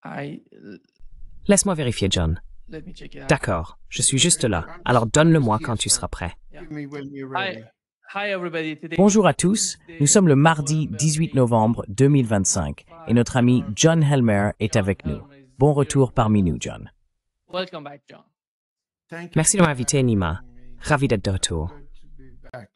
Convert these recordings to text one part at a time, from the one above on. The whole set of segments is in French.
I Laisse-moi vérifier, John. let me check it out. D'accord, je suis juste là. Alors donne-le-moi quand tu seras prêt. Give me when you're Hi, ready. hi everybody. Today, Bonjour à tous, nous sommes le mardi 18 novembre 2025 et notre ami John Helmer est avec nous. Bon retour parmi nous, John. Welcome back, John. Thank you Merci de m'inviter, Nima. Ravi d'être de retour. Good to be back.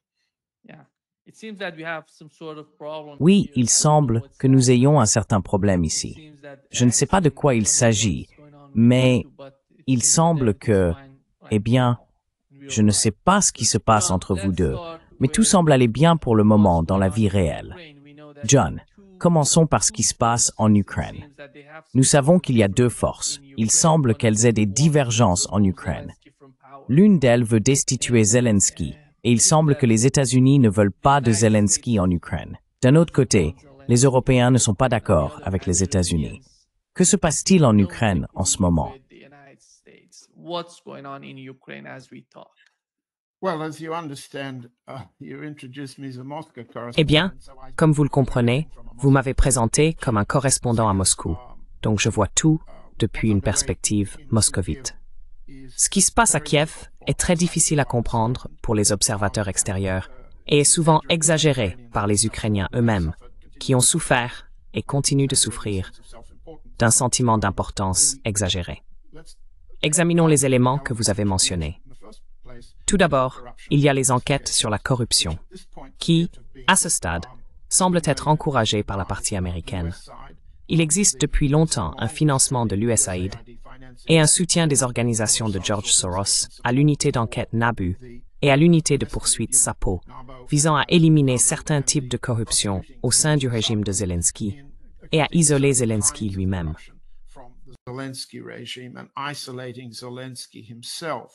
Yeah, it seems that we have some sort of problem. Oui, here. il I don't know semble what's que nous happening. ayons un certain problème It ici. seems that Je ne sais pas de quoi il actually, s'agit, what's going on with mais YouTube, but it il seems semble that que, it's fine right eh bien, now. We je are ne fine. sais pas ce qui se passe John, entre vous let's deux, start mais tout with semble aller bien pour le moment what's dans going la on vie in réelle. Ukraine. We know that John, two commençons par ce qui se passe en forces. Ukraine. It seems that they have Nous some savons sort qu'il y a of deux differences forces. in Il Ukraine. semble One of qu'elles them aient des wants divergences to en remove Ukraine. Zelensky from power. L'une d'elles veut destituer Zelensky, et il semble que les États-Unis ne veulent pas de Zelensky en Ukraine. D'un autre côté, les Européens ne sont pas d'accord avec les États-Unis. Que se passe-t-il en Ukraine en ce moment? What's going on in Ukraine as we talk? Well, as you understand, you introduced me as a Moscow Eh bien, correspondent, so I comme vous le comprenez, vous m'avez présenté comme un correspondant à Moscou, donc je vois tout depuis une perspective moscovite. Ce qui se passe à Kiev est très difficile à comprendre pour les observateurs extérieurs et est souvent exagéré par les Ukrainiens eux-mêmes, qui ont souffert et continuent de souffrir d'un sentiment d'importance exagéré. Examinons les éléments que vous avez mentionnés. Tout d'abord, il y a les enquêtes sur la corruption, qui, à ce stade, semblent être encouragées par la partie américaine. Il existe depuis longtemps un financement de l'USAID et un soutien des organisations de George Soros à l'unité d'enquête NABU et à l'unité de poursuite SAPO, visant à éliminer certains types de corruption au sein du régime de Zelensky et à isoler Zelensky lui-même. from the Zelensky regime and isolating Zelensky himself.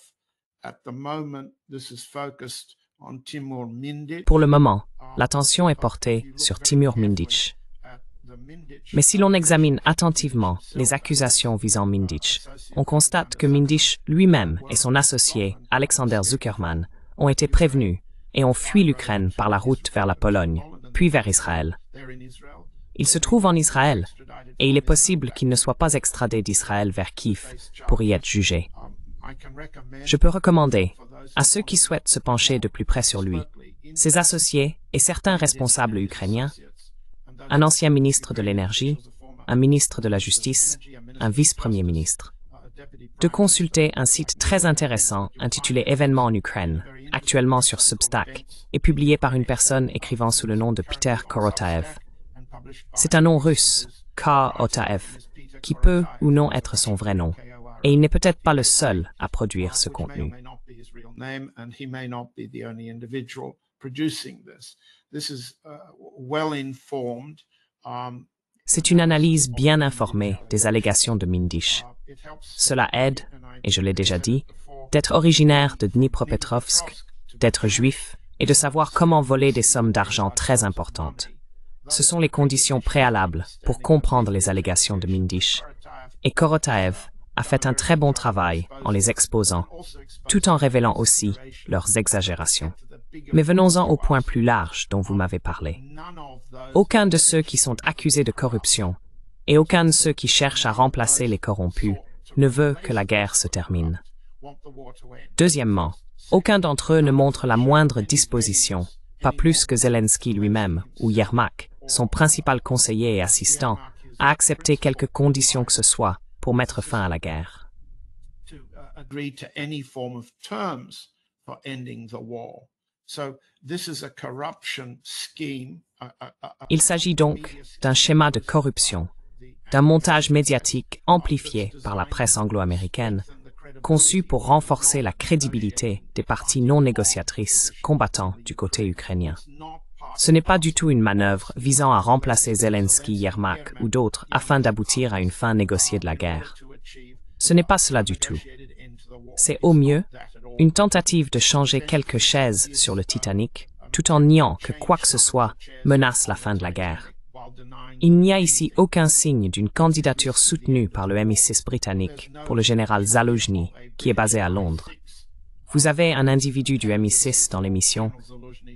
At the moment, this is focused on Timur Mindich. Pour le moment, l'attention est portée sur Timur Mindich. At the Mindich Mais si l'on examine attentivement les accusations visant Mindich, on constate que Mindich lui-même et son associé, Alexander Zuckerman, ont été prévenus et ont fui l'Ukraine par la route vers la Pologne, puis vers Israël. they're in Israel. Il se trouve en Israël, et il est possible qu'il ne soit pas extradé d'Israël vers Kiev pour y être jugé. I can recommend Je peux recommander, à ceux qui souhaitent se pencher de plus près sur lui, ses associés et certains responsables ukrainiens, un ancien ministre de l'Énergie, un ministre de la Justice, un vice-premier ministre, de consulter un site très intéressant intitulé Événements en Ukraine, actuellement sur Substack, et publié par une personne écrivant sous le nom de Peter Korotaev. C'est un nom russe, K-Otaev, qui peut ou non être son vrai nom, et il n'est peut-être pas le seul à produire ce which may or contenu. may not be his real name, and he may not be the only individual producing this. This is well informed. C'est une analyse bien informée des allégations de Mindich. It helps Cela aide, et je l'ai déjà dit, d'être originaire de Dnipropetrovsk, d'être juif et de savoir comment voler des sommes d'argent très importantes. Ce sont les conditions préalables pour comprendre les allégations de Mindich. Et Korotaev a fait un très bon travail en les exposant, tout en révélant aussi leurs exagérations. Mais venons-en au point plus large dont vous m'avez parlé. Aucun de ceux qui sont accusés de corruption et aucun de ceux qui cherchent à remplacer les corrompus ne veut que la guerre se termine. Deuxièmement, aucun d'entre eux ne montre la moindre disposition, pas plus que Zelensky lui-même ou Yermak, son principal conseiller et assistant, à accepter quelque condition que ce soit pour mettre fin à la guerre. to agree to any form of terms for ending the war. So this is a corruption scheme. Il s'agit donc d'un schéma de corruption, d'un montage médiatique amplifié par la presse anglo-américaine, conçu pour renforcer la crédibilité des parties non négociatrices combattant du côté ukrainien. Ce n'est pas du tout une manœuvre visant à remplacer Zelensky, Yermak ou d'autres afin d'aboutir à une fin négociée de la guerre. Ce n'est pas cela du tout. C'est au mieux une tentative de changer quelques chaises sur le Titanic tout en niant que quoi que ce soit menace la fin de la guerre. Il n'y a ici aucun signe d'une candidature soutenue par le MI6 britannique pour le général Zaluzhny, qui est basé à Londres. Vous avez un individu du MI6 dans l'émission.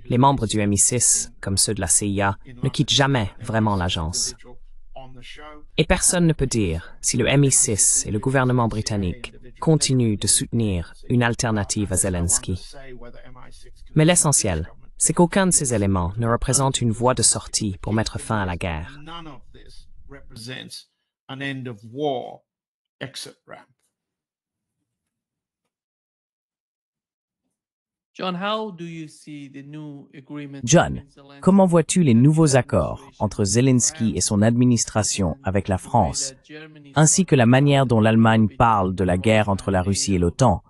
Les membres du MI6, comme ceux de la CIA, ne quittent jamais vraiment l'agence. Et personne ne peut dire si le MI6 et le gouvernement britannique continuent de soutenir une alternative à Zelensky. Mais l'essentiel, c'est qu'aucun de ces éléments ne représente une voie de sortie pour mettre fin à la guerre. John, comment vois-tu les nouveaux accords entre Zelensky et son administration avec la France, ainsi que la manière dont l'Allemagne parle de la guerre entre la Russie et l'OTAN,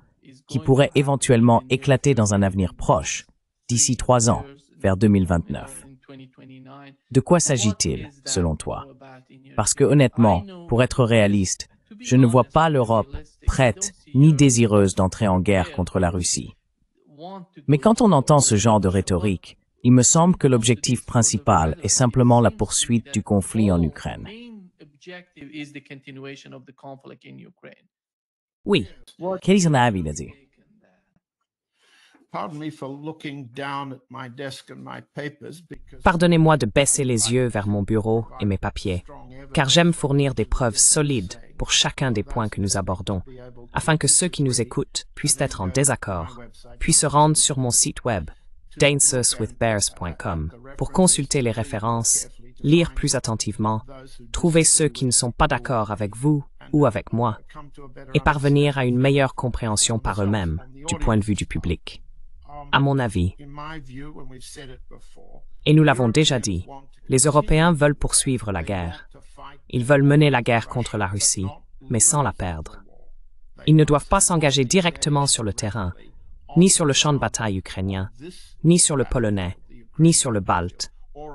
qui pourrait éventuellement éclater dans un avenir proche, d'ici 3 ans, vers 2029? De quoi s'agit-il, selon toi? Parce que honnêtement, pour être réaliste, je ne vois pas l'Europe prête ni désireuse d'entrer en guerre contre la Russie. Mais quand on entend ce genre de rhétorique, il me semble que l'objectif principal est simplement la poursuite du conflit en Ukraine. Oui, quel est ton avis là-dessus? Pardonnez-moi de baisser les yeux vers mon bureau et mes papiers, car j'aime fournir des preuves solides pour chacun des points que nous abordons, afin que ceux qui nous écoutent puissent être en désaccord, puis se rendre sur mon site web, dancerswithbears.com, pour consulter les références, lire plus attentivement, trouver ceux qui ne sont pas d'accord avec vous ou avec moi, et parvenir à une meilleure compréhension par eux-mêmes du point de vue du public. À mon avis, et nous l'avons déjà dit, les Européens veulent poursuivre la guerre. Ils veulent mener la guerre contre la Russie, mais sans la perdre. Ils ne doivent pas s'engager directement sur le terrain, ni sur le champ de bataille ukrainien, ni sur le polonais, ni sur le Balte,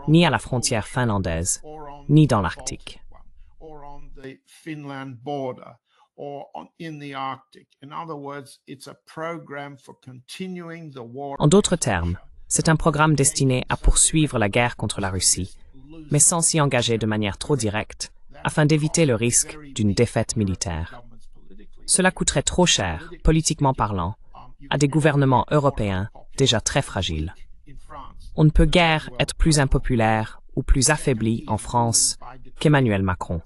ni à la frontière finlandaise, ni dans l'Arctique. En d'autres termes, c'est un programme destiné à poursuivre la guerre contre la Russie, mais sans s'y engager de manière trop directe, afin d'éviter le risque d'une défaite militaire. Cela coûterait trop cher, politiquement parlant, à des gouvernements européens déjà très fragiles. On ne peut guère être plus impopulaire ou plus affaibli en France qu'Emmanuel Macron.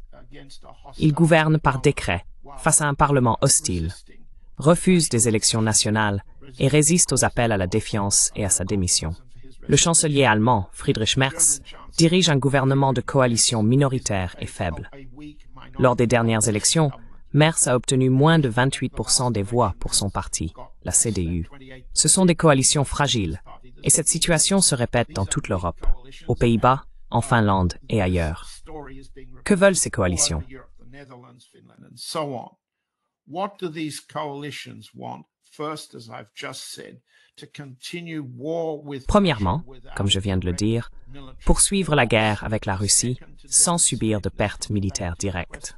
Il gouverne par décret, face à un Parlement hostile, refuse des élections nationales et résiste aux appels à la défiance et à sa démission. Le chancelier allemand, Friedrich Merz, dirige un gouvernement de coalition minoritaire et faible. Lors des dernières élections, Merz a obtenu moins de 28% des voix pour son parti, la CDU. Ce sont des coalitions fragiles, et cette situation se répète dans toute l'Europe, aux Pays-Bas, en Finlande et ailleurs. Que veulent ces coalitions? Premièrement, comme je viens de le dire, poursuivre la guerre avec la Russie sans subir de pertes militaires directes.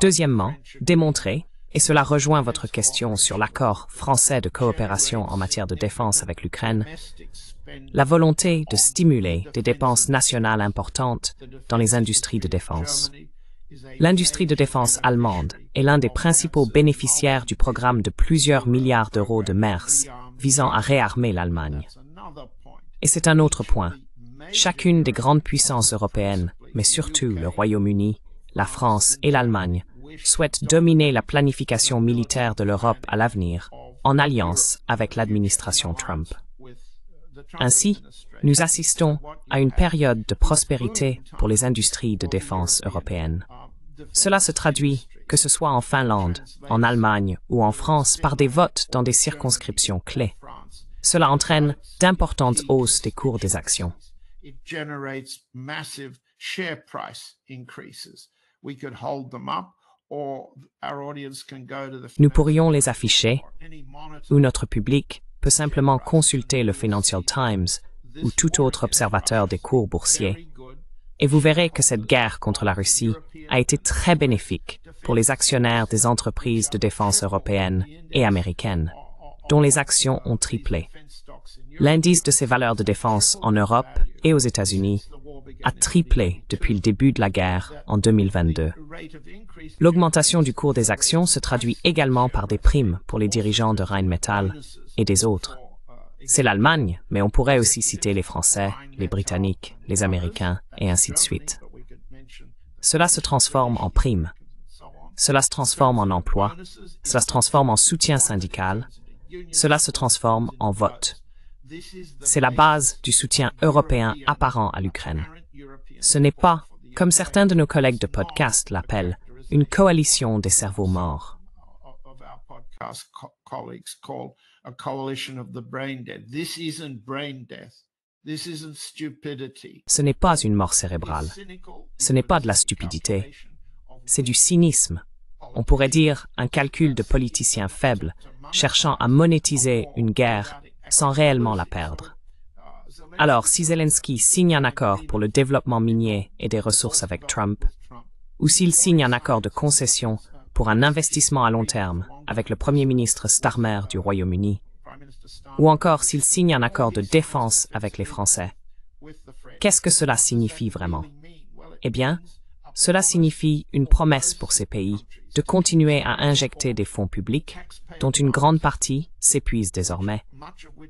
Deuxièmement, démontrer, et cela rejoint votre question sur l'accord français de coopération en matière de défense avec l'Ukraine, la volonté de stimuler des dépenses nationales importantes dans les industries de défense. L'industrie de défense allemande est l'un des principaux bénéficiaires du programme de plusieurs milliards d'euros de Merz visant à réarmer l'Allemagne. Et c'est un autre point. Chacune des grandes puissances européennes, mais surtout le Royaume-Uni, la France et l'Allemagne, souhaitent dominer la planification militaire de l'Europe à l'avenir, en alliance avec l'administration Trump. Ainsi, nous assistons à une période de prospérité pour les industries de défense européennes. Cela se traduit, que ce soit en Finlande, en Allemagne ou en France, par des votes dans des circonscriptions clés. Cela entraîne d'importantes hausses des cours des actions. Nous pourrions les afficher, ou notre public peut simplement consulter le Financial Times ou tout autre observateur des cours boursiers, et vous verrez que cette guerre contre la Russie a été très bénéfique pour les actionnaires des entreprises de défense européennes et américaines, dont les actions ont triplé. L'indice de ces valeurs de défense en Europe et aux États-Unis a triplé depuis le début de la guerre en 2022. L'augmentation du cours des actions se traduit également par des primes pour les dirigeants de Rheinmetall et des autres. C'est l'Allemagne, mais on pourrait aussi citer les Français, les Britanniques, les Américains et ainsi de suite. cela se transforme en primes. Cela se transforme en emploi. Cela se transforme en soutien syndical. Cela se transforme en vote. C'est la base du soutien européen apparent à l'Ukraine. Ce n'est pas, comme certains de nos collègues de podcast l'appellent, une coalition des cerveaux morts. Ce n'est pas une mort cérébrale. Ce n'est pas de la stupidité. C'est du cynisme. On pourrait dire un calcul de politiciens faibles, cherchant à monétiser une guerre sans réellement la perdre. Alors, si Zelensky signe un accord pour le développement minier et des ressources avec Trump, ou s'il signe un accord de concession pour un investissement à long terme avec le Premier ministre Starmer du Royaume-Uni, ou encore s'il signe un accord de défense avec les Français, qu'est-ce que cela signifie vraiment? Eh bien, cela signifie une promesse pour ces pays de continuer à injecter des fonds publics, dont une grande partie s'épuise désormais,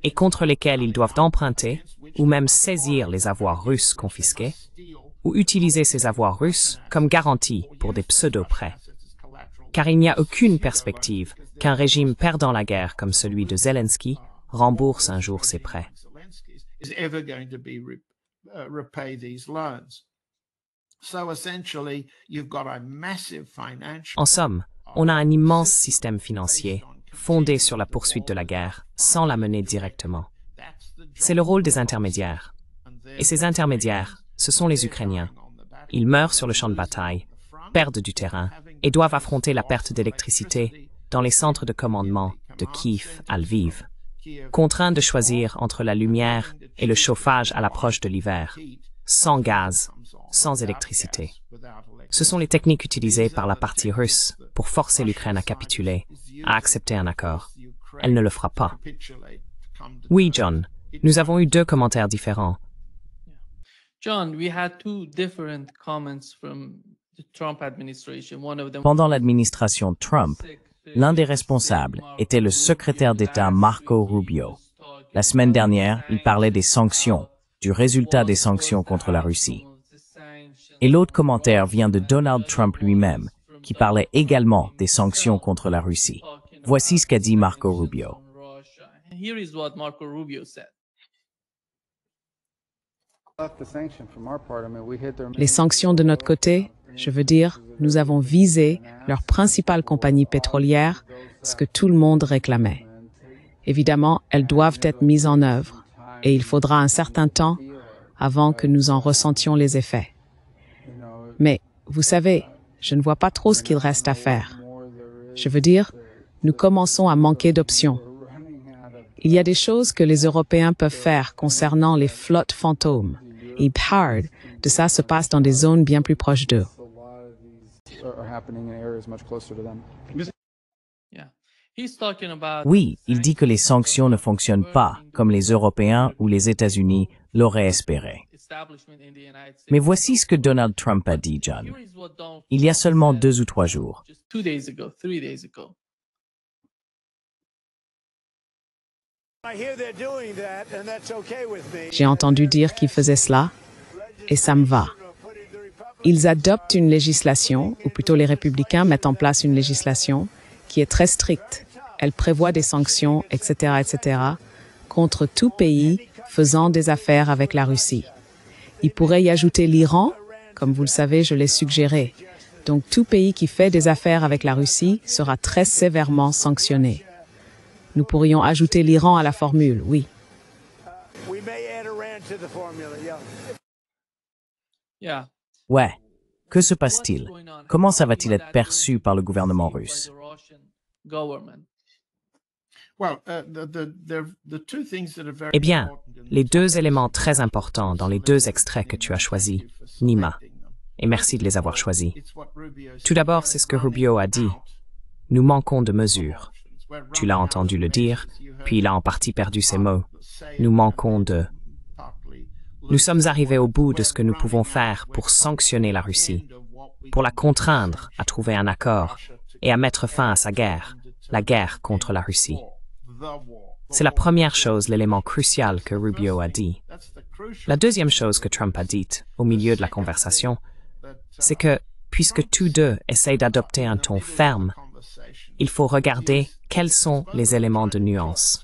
et contre lesquels ils doivent emprunter ou même saisir les avoirs russes confisqués, ou utiliser ces avoirs russes comme garantie pour des pseudo-prêts. Car il n'y a aucune perspective qu'un régime perdant la guerre comme celui de Zelensky rembourse un jour ses prêts. En somme, on a un immense système financier fondé sur la poursuite de la guerre sans la mener directement. C'est le rôle des intermédiaires. Et ces intermédiaires, ce sont les Ukrainiens. Ils meurent sur le champ de bataille, perdent du terrain et doivent affronter la perte d'électricité dans les centres de commandement de Kiev à Lviv, contraints de choisir entre la lumière et le chauffage à l'approche de l'hiver, sans gaz, sans électricité. Ce sont les techniques utilisées par la partie russe pour forcer l'Ukraine à capituler, à accepter un accord. Elle ne le fera pas. Oui, John, nous avons eu deux commentaires différents. John, we had two different comments from the Trump administration. One of them Pendant l'administration Trump, l'un des responsables était le secrétaire d'État Marco Rubio. La semaine dernière, il parlait des sanctions, du résultat des sanctions contre la Russie. Et l'autre commentaire vient de Donald Trump lui-même, qui parlait également des sanctions contre la Russie. Voici ce qu'a dit Marco Rubio. Here is what Marco Rubio said. Les sanctions de notre côté, je veux dire, nous avons visé leur principale compagnie pétrolière, ce que tout le monde réclamait. Évidemment, elles doivent être mises en œuvre, et il faudra un certain temps avant que nous en ressentions les effets. Mais, vous savez, je ne vois pas trop ce qu'il reste à faire. Je veux dire, nous commençons à manquer d'options. Il y a des choses que les Européens peuvent faire concernant les flottes fantômes. Et part de ça se passe dans des zones bien plus proches d'eux. Oui, il dit que les sanctions ne fonctionnent pas comme les Européens ou les États-Unis l'auraient espéré. Mais voici ce que Donald Trump a dit, John. Il y a seulement 2 ou 3 jours. J'ai entendu dire qu'ils faisaient cela, et ça me va. Ils adoptent une législation, ou plutôt les républicains mettent en place une législation qui est très stricte. Elle prévoit des sanctions, etc., contre tout pays faisant des affaires avec la Russie. Il pourrait y ajouter l'Iran, comme vous le savez, je l'ai suggéré. Donc tout pays qui fait des affaires avec la Russie sera très sévèrement sanctionné. Nous pourrions ajouter l'Iran à la formule, oui. Ouais. Que se passe-t-il? Comment ça va-t-il être perçu par le gouvernement russe? Eh bien, les deux éléments très importants dans les deux extraits que tu as choisis, Nima, et merci de les avoir choisis. Tout d'abord, c'est ce que Rubio a dit. Nous manquons de mesures. Tu l'as entendu le dire, puis il a en partie perdu ses mots. Nous manquons de... Nous sommes arrivés au bout de ce que nous pouvons faire pour sanctionner la Russie, pour la contraindre à trouver un accord et à mettre fin à sa guerre, la guerre contre la Russie. C'est la première chose, l'élément crucial que Rubio a dit. La deuxième chose que Trump a dite, au milieu de la conversation, c'est que, puisque tous deux essayent d'adopter un ton ferme, il faut regarder quels sont les éléments de nuance.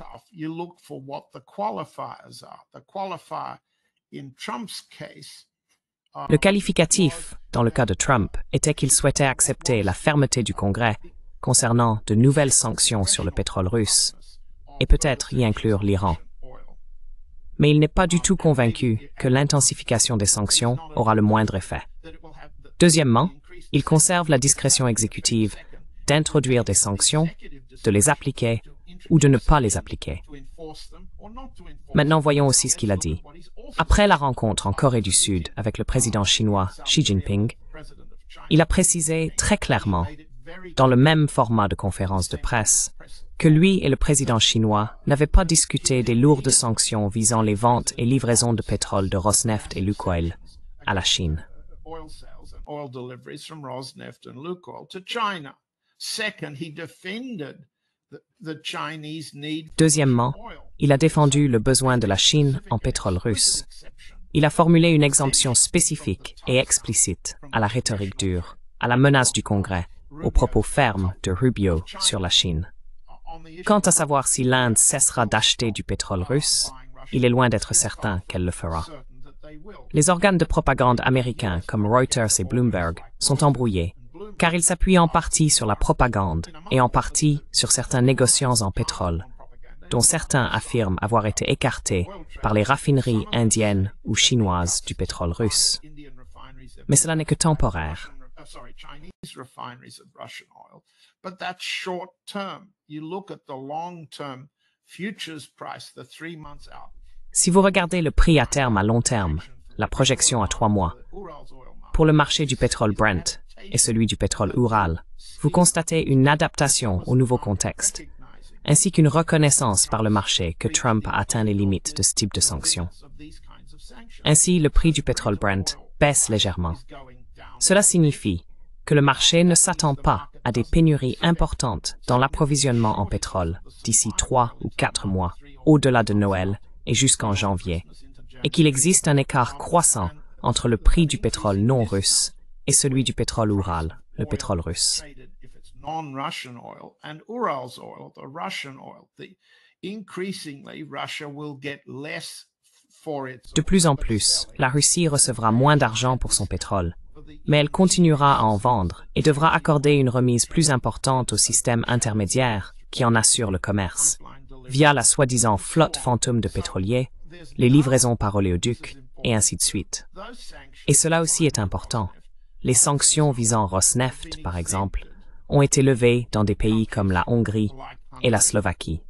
Le qualificatif, dans le cas de Trump, était qu'il souhaitait accepter la fermeté du Congrès concernant de nouvelles sanctions sur le pétrole russe, et peut-être y inclure l'Iran. Mais il n'est pas du tout convaincu que l'intensification des sanctions aura le moindre effet. Deuxièmement, il conserve la discrétion exécutive d'introduire des sanctions, de les appliquer ou de ne pas les appliquer. Maintenant, voyons aussi ce qu'il a dit. Après la rencontre en Corée du Sud avec le président chinois Xi Jinping, il a précisé très clairement, dans le même format de conférence de presse, que lui et le président chinois n'avaient pas discuté des lourdes sanctions visant les ventes et livraisons de pétrole de Rosneft et Lukoil à la Chine. Deuxièmement, il a défendu le besoin de la Chine en pétrole russe. Il a formulé une exemption spécifique et explicite à la rhétorique dure, à la menace du Congrès, aux propos fermes de Rubio sur la Chine. Quant à savoir si l'Inde cessera d'acheter du pétrole russe, il est loin d'être certain qu'elle le fera. Les organes de propagande américains comme Reuters et Bloomberg sont embrouillés, car ils s'appuient en partie sur la propagande et en partie sur certains négociants en pétrole, dont certains affirment avoir été écartés par les raffineries indiennes ou chinoises du pétrole russe. Mais cela n'est que temporaire. Si vous regardez le prix à terme à long terme, la projection à 3 mois, pour le marché du pétrole Brent et celui du pétrole Ural, vous constatez une adaptation au nouveau contexte, ainsi qu'une reconnaissance par le marché que Trump a atteint les limites de ce type de sanctions. Ainsi, le prix du pétrole Brent baisse légèrement. Cela signifie que le marché ne s'attend pas à des pénuries importantes dans l'approvisionnement en pétrole d'ici 3 ou 4 mois, au-delà de Noël et jusqu'en janvier, et qu'il existe un écart croissant entre le prix du pétrole non russe et celui du pétrole Ural, le pétrole russe. De plus en plus, la Russie recevra moins d'argent pour son pétrole, mais elle continuera à en vendre et devra accorder une remise plus importante au système intermédiaire qui en assure le commerce, via la soi-disant flotte fantôme de pétroliers, les livraisons par oléoduc, et ainsi de suite. Et cela aussi est important. Les sanctions visant Rosneft, par exemple, ont été levées dans des pays comme la Hongrie et la Slovaquie.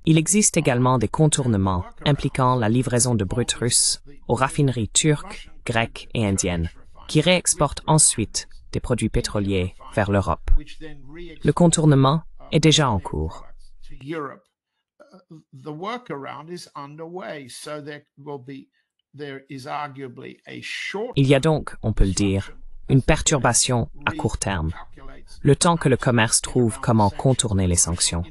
Il existe également des contournements impliquant la livraison de brut russe aux raffineries turques, grecques et indiennes, qui réexportent ensuite des produits pétroliers vers l'Europe. Le contournement est déjà en cours. Il y a donc, on peut le dire, une perturbation à court terme, le temps que le commerce trouve comment contourner les sanctions.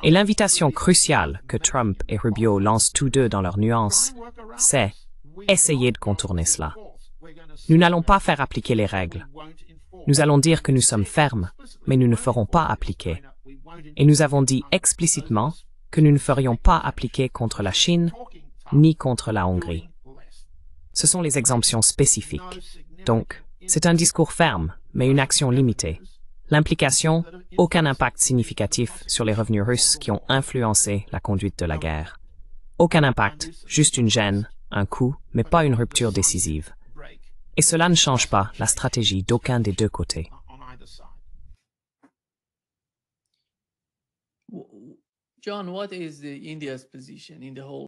Et l'invitation cruciale que Trump et Rubio lancent tous deux dans leurs nuances, c'est essayer de contourner cela. Nous n'allons pas faire appliquer les règles. Nous allons dire que nous sommes fermes, mais nous ne ferons pas appliquer. Et nous avons dit explicitement que nous ne ferions pas appliquer contre la Chine ni contre la Hongrie. Ce sont les exemptions spécifiques. Donc, c'est un discours ferme, mais une action limitée. L'implication, aucun impact significatif sur les revenus russes qui ont influencé la conduite de la guerre. Aucun impact, juste une gêne, un coup, mais pas une rupture décisive. Et cela ne change pas la stratégie d'aucun des deux côtés.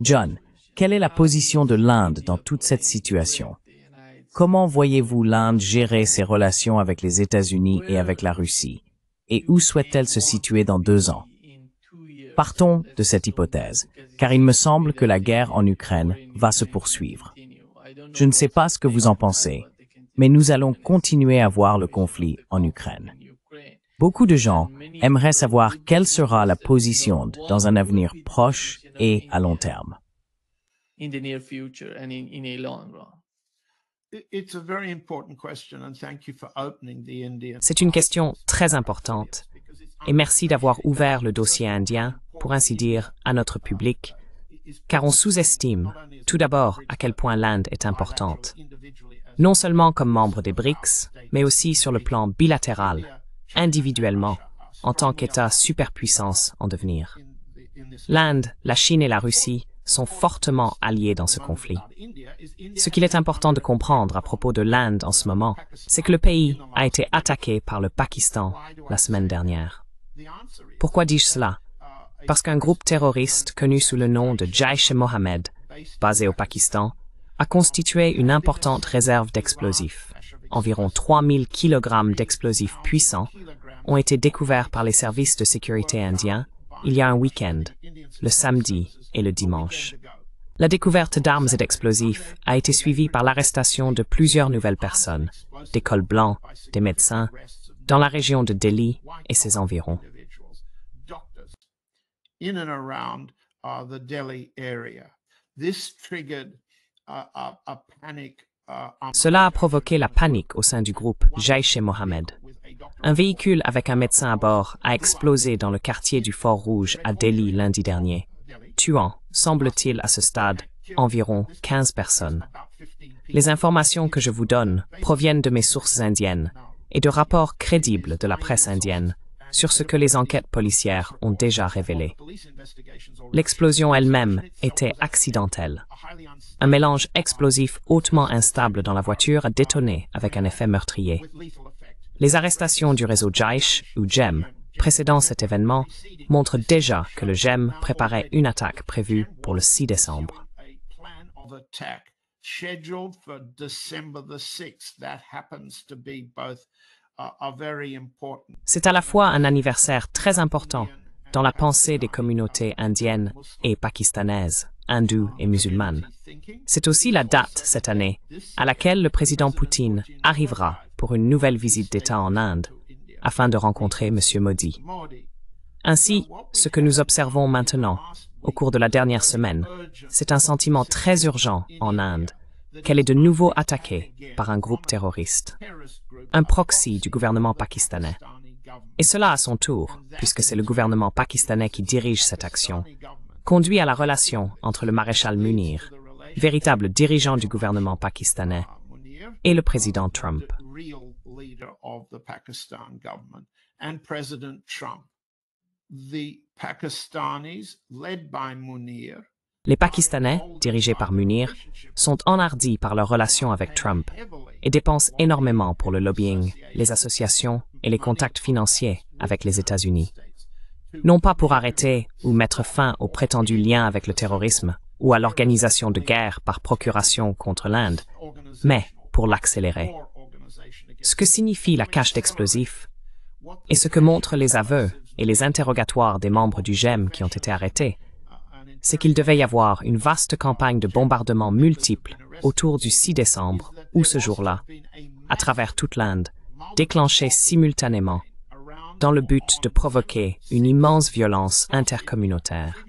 John, quelle est la position de l'Inde dans toute cette situation? Comment voyez-vous l'Inde gérer ses relations avec les États-Unis et avec la Russie? Et où souhaite-t-elle se situer dans 2 ans? Partons de cette hypothèse, car il me semble que la guerre en Ukraine va se poursuivre. Je ne sais pas ce que vous en pensez, mais nous allons continuer à voir le conflit en Ukraine. Beaucoup de gens aimeraient savoir quelle sera la position dans un avenir proche et à long terme. It's a very important question, and thank you for opening the Indian. C'est une question très importante. Et merci d'avoir ouvert le dossier indien, pour ainsi dire, à notre public, car on sous-estime, tout d'abord, à quel point l'Inde est importante, non seulement comme membre des BRICS, mais aussi sur le plan bilatéral, individuellement, en tant qu'État superpuissance en devenir. L'Inde, la Chine et la Russie sont fortement alliés dans ce conflit. Ce qu'il est important de comprendre à propos de l'Inde en ce moment, c'est que le pays a été attaqué par le Pakistan la semaine dernière. Pourquoi dis-je cela? Parce qu'un groupe terroriste connu sous le nom de Jaish-e-Mohammed, basé au Pakistan, a constitué une importante réserve d'explosifs. Environ 3000 kg d'explosifs puissants ont été découverts par les services de sécurité indiens il y a un week-end, le samedi et le dimanche. La découverte d'armes et d'explosifs a été suivie par l'arrestation de plusieurs nouvelles personnes, des cols blancs, des médecins, dans la région de Delhi et ses environs. In and around the Delhi area. This triggered a panic. Cela a provoqué la panique au sein du groupe Jaish-e-Mohammed. Un véhicule avec un médecin à bord a explosé dans le quartier du Fort Rouge à Delhi lundi dernier, tuant, semble-t-il à ce stade, environ 15 personnes. Les informations que je vous donne proviennent de mes sources indiennes et de rapports crédibles de la presse indienne sur ce que les enquêtes policières ont déjà révélé. L'explosion elle-même était accidentelle. Un mélange explosif hautement instable dans la voiture a détonné avec un effet meurtrier. Les arrestations du réseau Jaish, ou JEM, précédant cet événement, montrent déjà que le JEM préparait une attaque prévue pour le 6 décembre. C'est à la fois un anniversaire très important dans la pensée des communautés indiennes et pakistanaises, hindoues et musulmanes. C'est aussi la date, cette année, à laquelle le président Poutine arrivera pour une nouvelle visite d'État en Inde, afin de rencontrer M. Modi. Ainsi, ce que nous observons maintenant, au cours de la dernière semaine, c'est un sentiment très urgent en Inde, qu'elle est de nouveau attaquée par un groupe terroriste, un proxy du gouvernement pakistanais. Et cela à son tour, puisque c'est le gouvernement pakistanais qui dirige cette action, conduit à la relation entre le maréchal Munir, véritable dirigeant du gouvernement pakistanais, et le président Trump. Les Pakistanais, dirigés par Munir, sont enhardis par leur relation avec Trump et dépensent énormément pour le lobbying, les associations et les contacts financiers avec les États-Unis. Non pas pour arrêter ou mettre fin aux prétendus liens avec le terrorisme ou à l'organisation de guerre par procuration contre l'Inde, mais pour l'accélérer. Ce que signifie la cache d'explosifs et ce que montrent les aveux et les interrogatoires des membres du JEM qui ont été arrêtés, c'est qu'il devait y avoir une vaste campagne de bombardements multiples autour du 6 décembre ou ce jour-là, à travers toute l'Inde, déclenchée simultanément, dans le but de provoquer une immense violence intercommunautaire.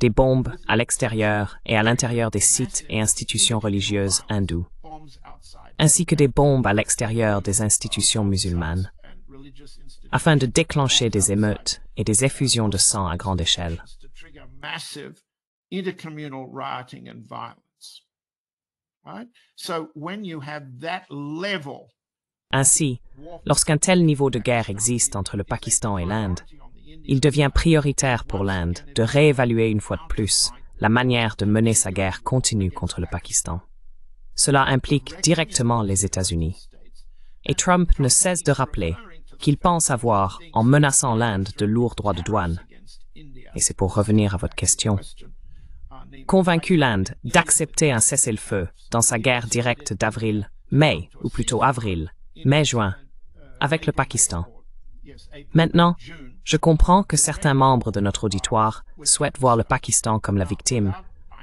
Des bombes à l'extérieur et à l'intérieur des sites et institutions religieuses hindoues, ainsi que des bombes à l'extérieur des institutions musulmanes, afin de déclencher des émeutes et des effusions de sang à grande échelle. Massive intercommunal rioting and violence. Right? So when you have that level, ainsi, lorsqu'un tel niveau de guerre existe entre le Pakistan et l'Inde, il devient prioritaire pour l'Inde de réévaluer une fois de plus la manière de mener sa guerre continue contre le Pakistan. Cela implique directement les États-Unis. Et Trump ne cesse de rappeler qu'il pense avoir, en menaçant l'Inde de lourds droits de douane, et c'est pour revenir à votre question, convaincu l'Inde d'accepter un cessez-le-feu dans sa guerre directe d'avril-mai, ou plutôt avril-mai-juin, avec le Pakistan. Maintenant, je comprends que certains membres de notre auditoire souhaitent voir le Pakistan comme la victime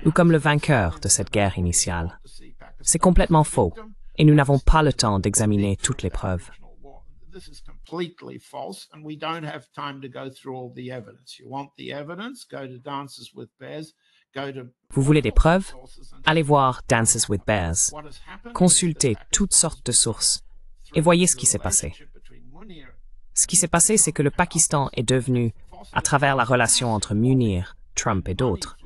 ou comme le vainqueur de cette guerre initiale. C'est complètement faux, et nous n'avons pas le temps d'examiner toutes les preuves. This is completely false, and we don't have time to go through all the evidence. You want the evidence? Go to Dances with Bears, Vous voulez des preuves? Allez voir Dances with Bears. Consultez toutes sortes de sources et voyez ce qui s'est passé. Ce qui s'est passé, c'est que le Pakistan est devenu, à travers la relation entre Munir, Trump et d'autres,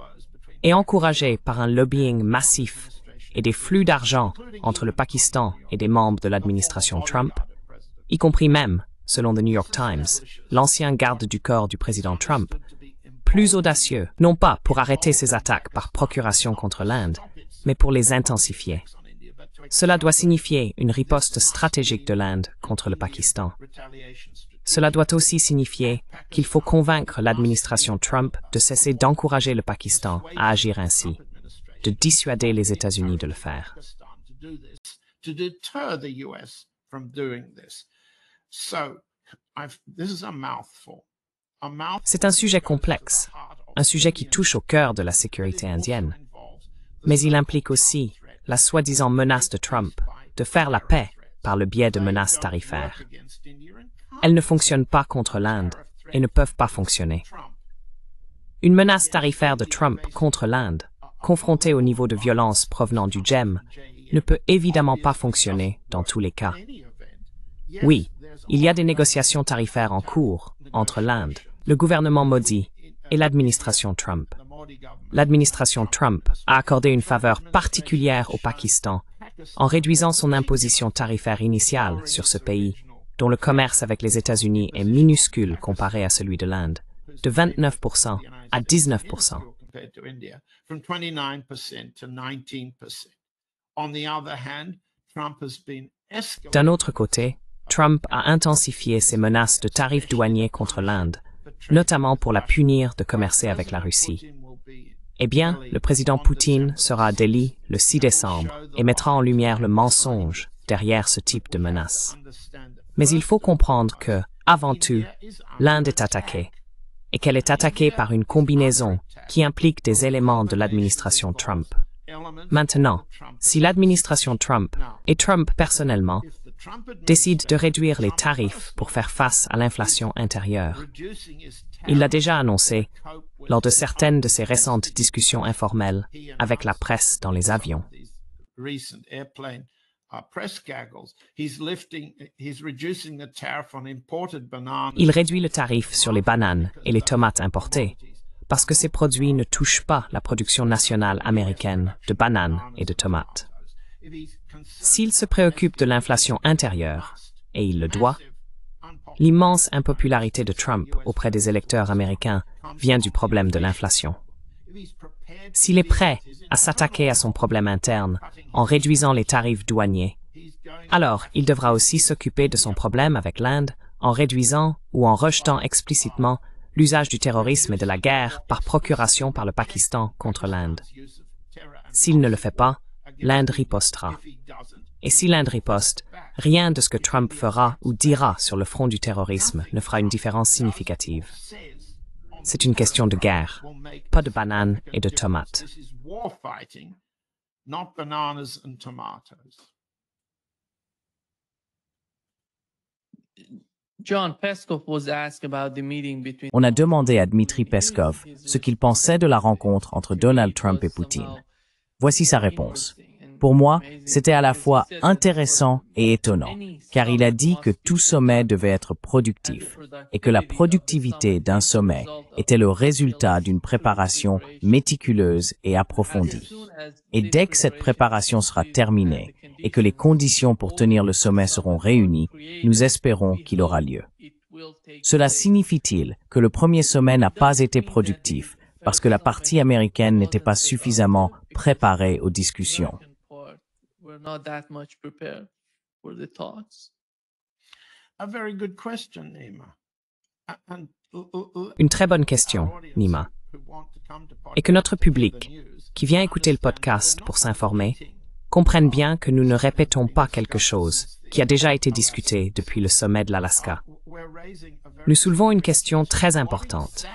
et encouragé par un lobbying massif et des flux d'argent entre le Pakistan et des membres de l'administration Trump, y compris même, selon The New York Times, l'ancien garde du corps du président Trump, plus audacieux, non pas pour arrêter ces attaques par procuration contre l'Inde, mais pour les intensifier. Cela doit signifier une riposte stratégique de l'Inde contre le Pakistan. Cela doit aussi signifier qu'il faut convaincre l'administration Trump de cesser d'encourager le Pakistan à agir ainsi, de dissuader les États-Unis de le faire. C'est un sujet complexe, un sujet qui touche au cœur de la sécurité indienne. Mais il implique aussi la soi-disant menace de Trump de faire la paix par le biais de menaces tarifaires. Elles ne fonctionnent pas contre l'Inde et ne peuvent pas fonctionner. Une menace tarifaire de Trump contre l'Inde, confrontée au niveau de violence provenant du GEM, ne peut évidemment pas fonctionner dans tous les cas. Oui, il y a des négociations tarifaires en cours entre l'Inde, le gouvernement Modi et l'administration Trump. L'administration Trump a accordé une faveur particulière au Pakistan en réduisant son imposition tarifaire initiale sur ce pays, dont le commerce avec les États-Unis est minuscule comparé à celui de l'Inde, de 29% à 19%. D'un autre côté, Trump a intensifié ses menaces de tarifs douaniers contre l'Inde, notamment pour la punir de commercer avec la Russie. Eh bien, le président Poutine sera à Delhi le 6 décembre et mettra en lumière le mensonge derrière ce type de menace. Mais il faut comprendre que, avant tout, l'Inde est attaquée, et qu'elle est attaquée par une combinaison qui implique des éléments de l'administration Trump. Maintenant, si l'administration Trump, et Trump personnellement, décide de réduire les tarifs pour faire face à l'inflation intérieure, il l'a déjà annoncé lors de certaines de ses récentes discussions informelles avec la presse dans les avions. Il réduit le tarif sur les bananes et les tomates importées, parce que ces produits ne touchent pas la production nationale américaine de bananes et de tomates. S'il se préoccupe de l'inflation intérieure, et il le doit, l'immense impopularité de Trump auprès des électeurs américains vient du problème de l'inflation. S'il est prêt à s'attaquer à son problème interne en réduisant les tarifs douaniers, alors il devra aussi s'occuper de son problème avec l'Inde en réduisant ou en rejetant explicitement l'usage du terrorisme et de la guerre par procuration par le Pakistan contre l'Inde. S'il ne le fait pas, l'Inde ripostera. Et si l'Inde riposte, rien de ce que Trump fera ou dira sur le front du terrorisme ne fera une différence significative. C'est une question de guerre, pas de bananes et de tomates. On a demandé à Dmitri Peskov ce qu'il pensait de la rencontre entre Donald Trump et Poutine. Voici sa réponse. Pour moi, c'était à la fois intéressant et étonnant, car il a dit que tout sommet devait être productif et que la productivité d'un sommet était le résultat d'une préparation méticuleuse et approfondie. Et dès que cette préparation sera terminée et que les conditions pour tenir le sommet seront réunies, nous espérons qu'il aura lieu. Cela signifie-t-il que le premier sommet n'a pas été productif parce que la partie américaine n'était pas suffisamment préparée aux discussions? Une très bonne question, Nima. Et que notre public, qui vient écouter le podcast pour s'informer, comprenne bien que nous ne répétons pas quelque chose qui a déjà été discuté depuis le sommet de l'Alaska. Nous soulevons une question très importante.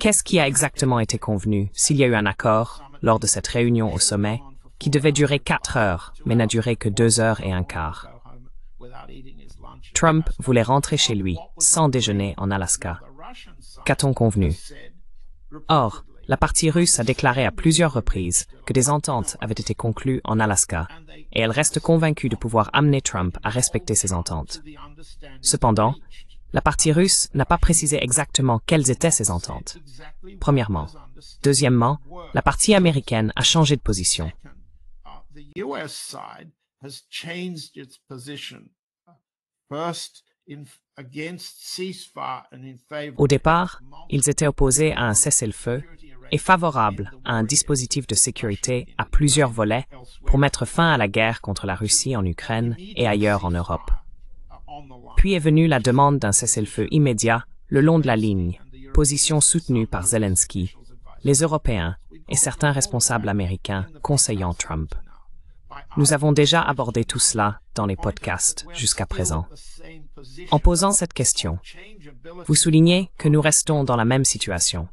Qu'est-ce qui a exactement été convenu s'il y a eu un accord lors de cette réunion au sommet qui devait durer 4 heures, mais n'a duré que 2 heures et un quart? Trump voulait rentrer chez lui sans déjeuner en Alaska. Qu'a-t-on convenu? Or, la partie russe a déclaré à plusieurs reprises que des ententes avaient été conclues en Alaska, et elle reste convaincue de pouvoir amener Trump à respecter ces ententes. Cependant, la partie russe n'a pas précisé exactement quelles étaient ces ententes. Premièrement. Deuxièmement, la partie américaine a changé de position. Au départ, ils étaient opposés à un cessez-le-feu et favorables à un dispositif de sécurité à plusieurs volets pour mettre fin à la guerre contre la Russie en Ukraine et ailleurs en Europe. Puis est venue la demande d'un cessez-le-feu immédiat le long de la ligne, position soutenue par Zelensky, les Européens et certains responsables américains conseillant Trump. Nous avons déjà abordé tout cela dans les podcasts jusqu'à présent. En posant cette question, vous soulignez que nous restons dans la même situation.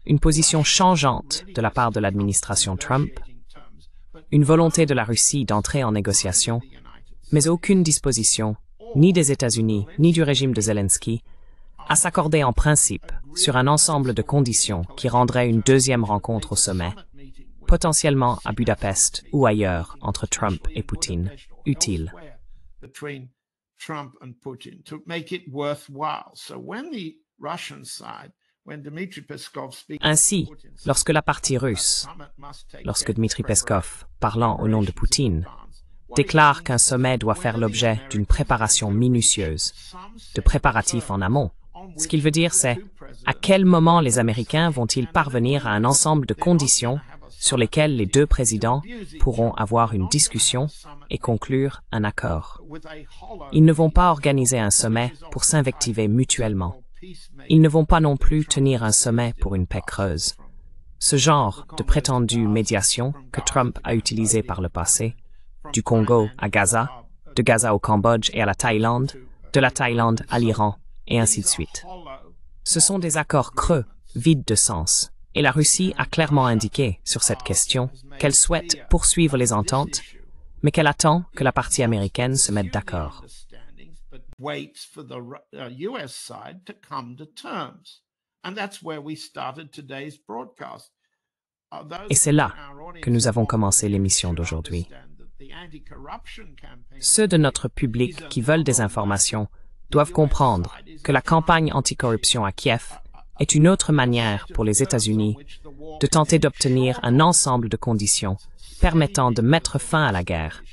Une position changeante de la part de l'administration Trump, une volonté de la Russie d'entrer en négociation, mais aucune disposition, ni des États-Unis, ni du régime de Zelensky, à s'accorder en principe sur un ensemble de conditions qui rendraient une deuxième rencontre au sommet, potentiellement à Budapest ou ailleurs entre Trump et Poutine, utile. Ainsi, lorsque la partie russe, lorsque Dmitri Peskov, parlant au nom de Poutine, déclare qu'un sommet doit faire l'objet d'une préparation minutieuse, de préparatifs en amont, ce qu'il veut dire c'est à quel moment les Américains vont-ils parvenir à un ensemble de conditions sur lesquelles les deux présidents pourront avoir une discussion et conclure un accord. Ils ne vont pas organiser un sommet pour s'invectiver mutuellement. Ils ne vont pas non plus tenir un sommet pour une paix creuse. Ce genre de prétendue médiation que Trump a utilisé par le passé, du Congo à Gaza, de Gaza au Cambodge et à la Thaïlande, de la Thaïlande à l'Iran, et ainsi de suite. Ce sont des accords creux, vides de sens, et la Russie a clairement indiqué sur cette question qu'elle souhaite poursuivre les ententes, mais qu'elle attend que la partie américaine se mette d'accord. Et c'est là que nous avons commencé l'émission d'aujourd'hui. Ceux de notre public qui veulent des informations doivent comprendre que la campagne anticorruption à Kiev est une autre manière pour les États-Unis de tenter d'obtenir un ensemble de conditions permettant de mettre fin à la guerre,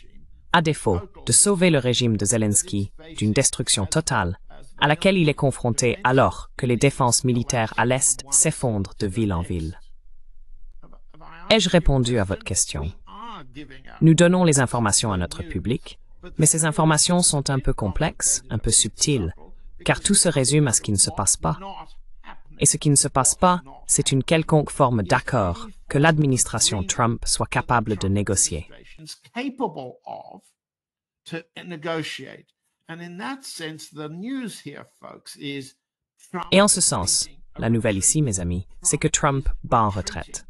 à défaut de sauver le régime de Zelensky d'une destruction totale à laquelle il est confronté alors que les défenses militaires à l'Est s'effondrent de ville en ville. Ai-je répondu à votre question? Nous donnons les informations à notre public, mais ces informations sont un peu complexes, un peu subtiles, car tout se résume à ce qui ne se passe pas. Et ce qui ne se passe pas, c'est une quelconque forme d'accord que l'administration Trump soit capable de négocier. Et en ce sens, la nouvelle ici, mes amis, c'est que Trump bat en retraite.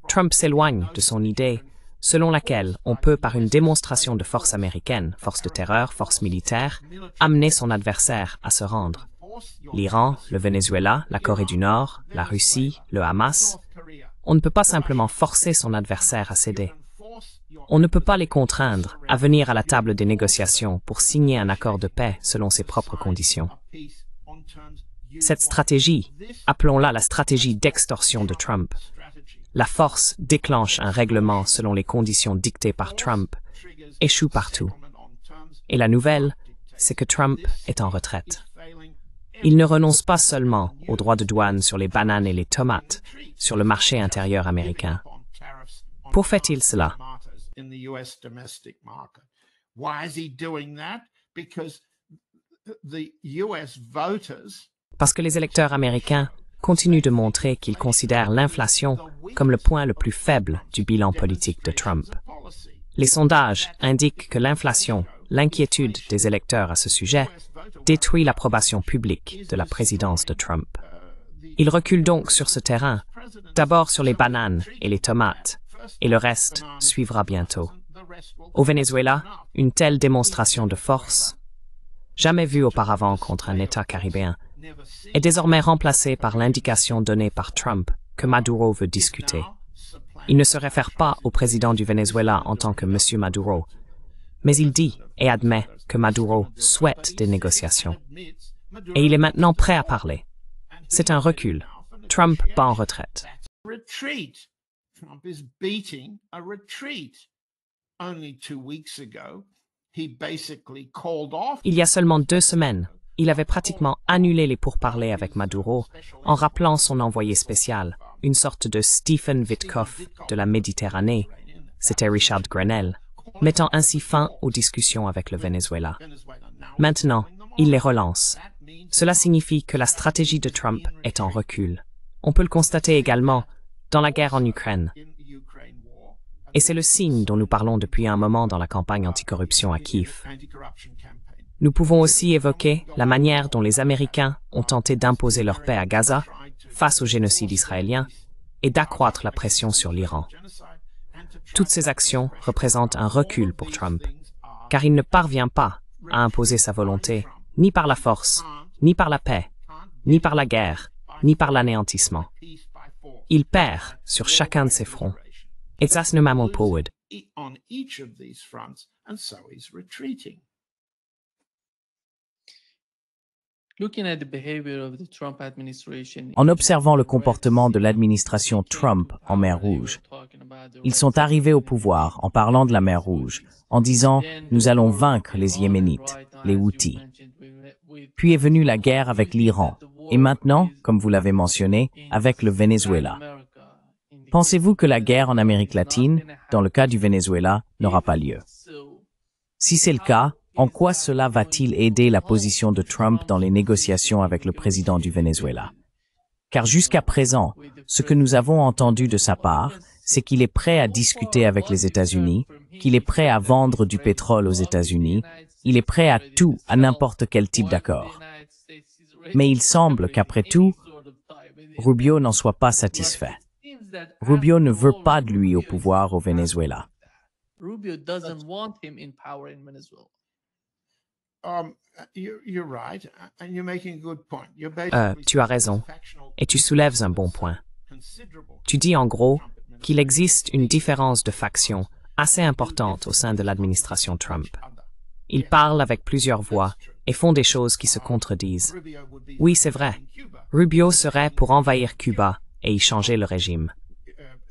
Trump s'éloigne de son idée selon laquelle on peut, par une démonstration de force américaine, force de terreur, force militaire, amener son adversaire à se rendre. L'Iran, le Venezuela, la Corée du Nord, la Russie, le Hamas, on ne peut pas simplement forcer son adversaire à céder. On ne peut pas les contraindre à venir à la table des négociations pour signer un accord de paix selon ses propres conditions. Cette stratégie, appelons-la la stratégie d'extorsion de Trump. La force déclenche un règlement selon les conditions dictées par Trump, échoue partout. Et la nouvelle, c'est que Trump est en retraite. Il ne renonce pas seulement aux droits de douane sur les bananes et les tomates sur le marché intérieur américain. Pour fait-il cela? Parce que les électeurs américains continuent de montrer qu'ils considèrent l'inflation comme le point le plus faible du bilan politique de Trump. Les sondages indiquent que l'inflation, l'inquiétude des électeurs à ce sujet, détruit l'approbation publique de la présidence de Trump. Il recule donc sur ce terrain, d'abord sur les bananes et les tomates, et le reste suivra bientôt. Au Venezuela, une telle démonstration de force, jamais vue auparavant contre un État caribéen, est désormais remplacée par l'indication donnée par Trump que Maduro veut discuter. Il ne se réfère pas au président du Venezuela en tant que Monsieur Maduro, mais il dit et admet que Maduro souhaite des négociations. Et il est maintenant prêt à parler. C'est un recul. Trump bat en retraite. Retreat. Trump is beating a retreat. Only 2 weeks ago, he basically called off. Il y a seulement 2 semaines, il avait pratiquement annulé les pourparlers avec Maduro en rappelant son envoyé spécial, une sorte de Stephen Witkoff de la Méditerranée, c'était Richard Grenell, mettant ainsi fin aux discussions avec le Venezuela. Maintenant, il les relance. Cela signifie que la stratégie de Trump est en recul. On peut le constater également dans la guerre en Ukraine. Et c'est le signe dont nous parlons depuis un moment dans la campagne anticorruption à Kiev. Nous pouvons aussi évoquer la manière dont les Américains ont tenté d'imposer leur paix à Gaza face au génocide israélien et d'accroître la pression sur l'Iran. Toutes ces actions représentent un recul pour Trump, car il ne parvient pas à imposer sa volonté ni par la force, ni par la paix, ni par la guerre, ni par l'anéantissement. Il perd sur chacun de ces fronts. Et ça, c'est le forward. On each of these fronts, and so he's retreating. En observant le comportement de l'administration Trump en mer Rouge, ils sont arrivés au pouvoir en parlant de la mer Rouge, en disant « Nous allons vaincre les Yéménites, les Houthis ». Puis est venue la guerre avec l'Iran, et maintenant, comme vous l'avez mentionné, avec le Venezuela. Pensez-vous que la guerre en Amérique latine, dans le cas du Venezuela, n'aura pas lieu? Si c'est le cas, en quoi cela va-t-il aider la position de Trump dans les négociations avec le président du Venezuela? Car jusqu'à présent, ce que nous avons entendu de sa part, c'est qu'il est prêt à discuter avec les États-Unis, qu'il est prêt à vendre du pétrole aux États-Unis, il est prêt à tout, à n'importe quel type d'accord. Mais il semble qu'après tout, Rubio n'en soit pas satisfait. Rubio ne veut pas de lui au pouvoir au Venezuela. Tu as raison, et tu soulèves un bon point. Tu dis en gros qu'il existe une différence de faction assez importante au sein de l'administration Trump. Ils parlent avec plusieurs voix et font des choses qui se contredisent. Oui, c'est vrai. Rubio serait pour envahir Cuba et y changer le régime.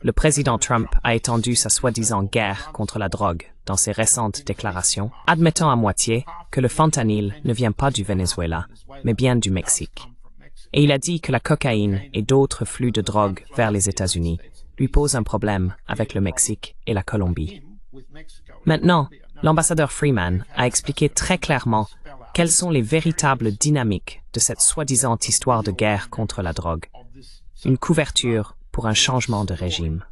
Le président Trump a étendu sa soi-disant guerre contre la drogue dans ses récentes déclarations, admettant à moitié que le fentanyl ne vient pas du Venezuela, mais bien du Mexique. Et il a dit que la cocaïne et d'autres flux de drogue vers les États-Unis lui posent un problème avec le Mexique et la Colombie. Maintenant, l'ambassadeur Freeman a expliqué très clairement quelles sont les véritables dynamiques de cette soi-disant histoire de guerre contre la drogue. Une couverture pour un changement de régime.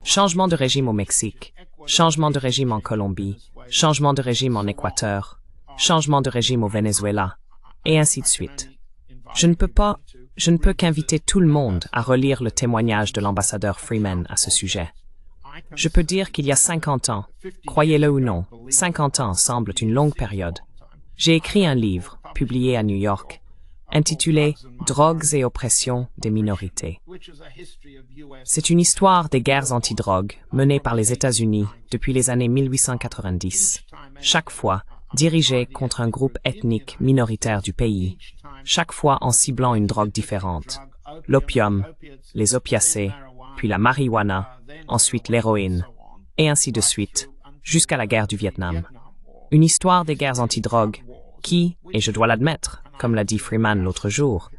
Changement de régime au Mexique, changement de régime en Colombie, changement de régime en Équateur, changement de régime au Venezuela, et ainsi de suite. Je ne peux qu'inviter tout le monde à relire le témoignage de l'ambassadeur Freeman à ce sujet. Je peux dire qu'il y a 50 ans, croyez-le ou non, 50 ans semblent une longue période. J'ai écrit un livre, publié à New York, intitulé « Drogues et oppression des minorités ». C'est une histoire des guerres anti-drogue menées par les États-Unis depuis les années 1890, chaque fois dirigées contre un groupe ethnique minoritaire du pays, chaque fois en ciblant une drogue différente, l'opium, les opiacés, puis la marijuana, ensuite l'héroïne, et ainsi de suite, jusqu'à la guerre du Vietnam. Une histoire des guerres anti-drogue qui, et je dois l'admettre, comme l'a dit Freeman l'autre jour,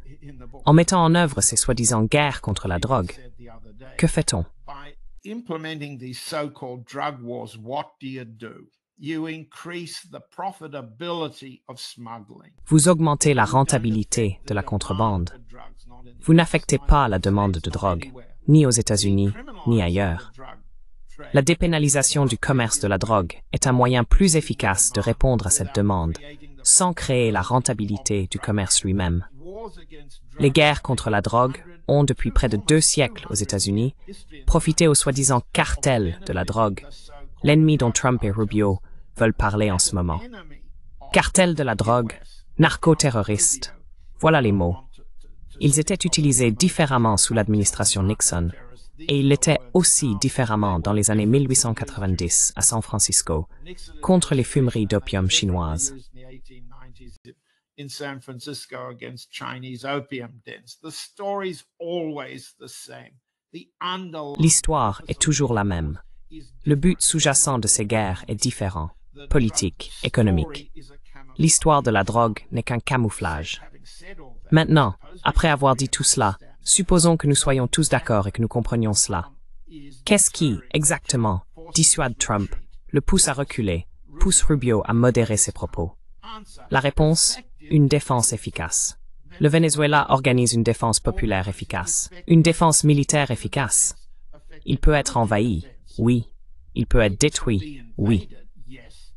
en mettant en œuvre ces soi-disant guerres contre la drogue, que fait-on? Vous augmentez la rentabilité de la contrebande. Vous n'affectez pas la demande de drogue, ni aux États-Unis, ni ailleurs. La dépénalisation du commerce de la drogue est un moyen plus efficace de répondre à cette demande, sans créer la rentabilité du commerce lui-même. Les guerres contre la drogue ont, depuis près de 2 siècles aux États-Unis, profité aux soi-disant cartels de la drogue, l'ennemi dont Trump et Rubio veulent parler en ce moment. Cartel de la drogue, narcoterroristes, voilà les mots. Ils étaient utilisés différemment sous l'administration Nixon, et ils l'étaient aussi différemment dans les années 1890 à San Francisco, contre les fumeries d'opium chinoises. In San Francisco against Chinese opium dens. The story's always the same. L'histoire est toujours la même. Le but sous-jacent de ces guerres est différent, politique, économique. L'histoire de la drogue n'est qu'un camouflage. Maintenant, après avoir dit tout cela, supposons que nous soyons tous d'accord et que nous comprenions cela. Qu'est-ce qui, exactement, dissuade Trump, le pousse à reculer, pousse Rubio à modérer ses propos? La réponse, une défense efficace. Le Venezuela organise une défense populaire efficace, une défense militaire efficace. Il peut être envahi, oui. Il peut être détruit, oui.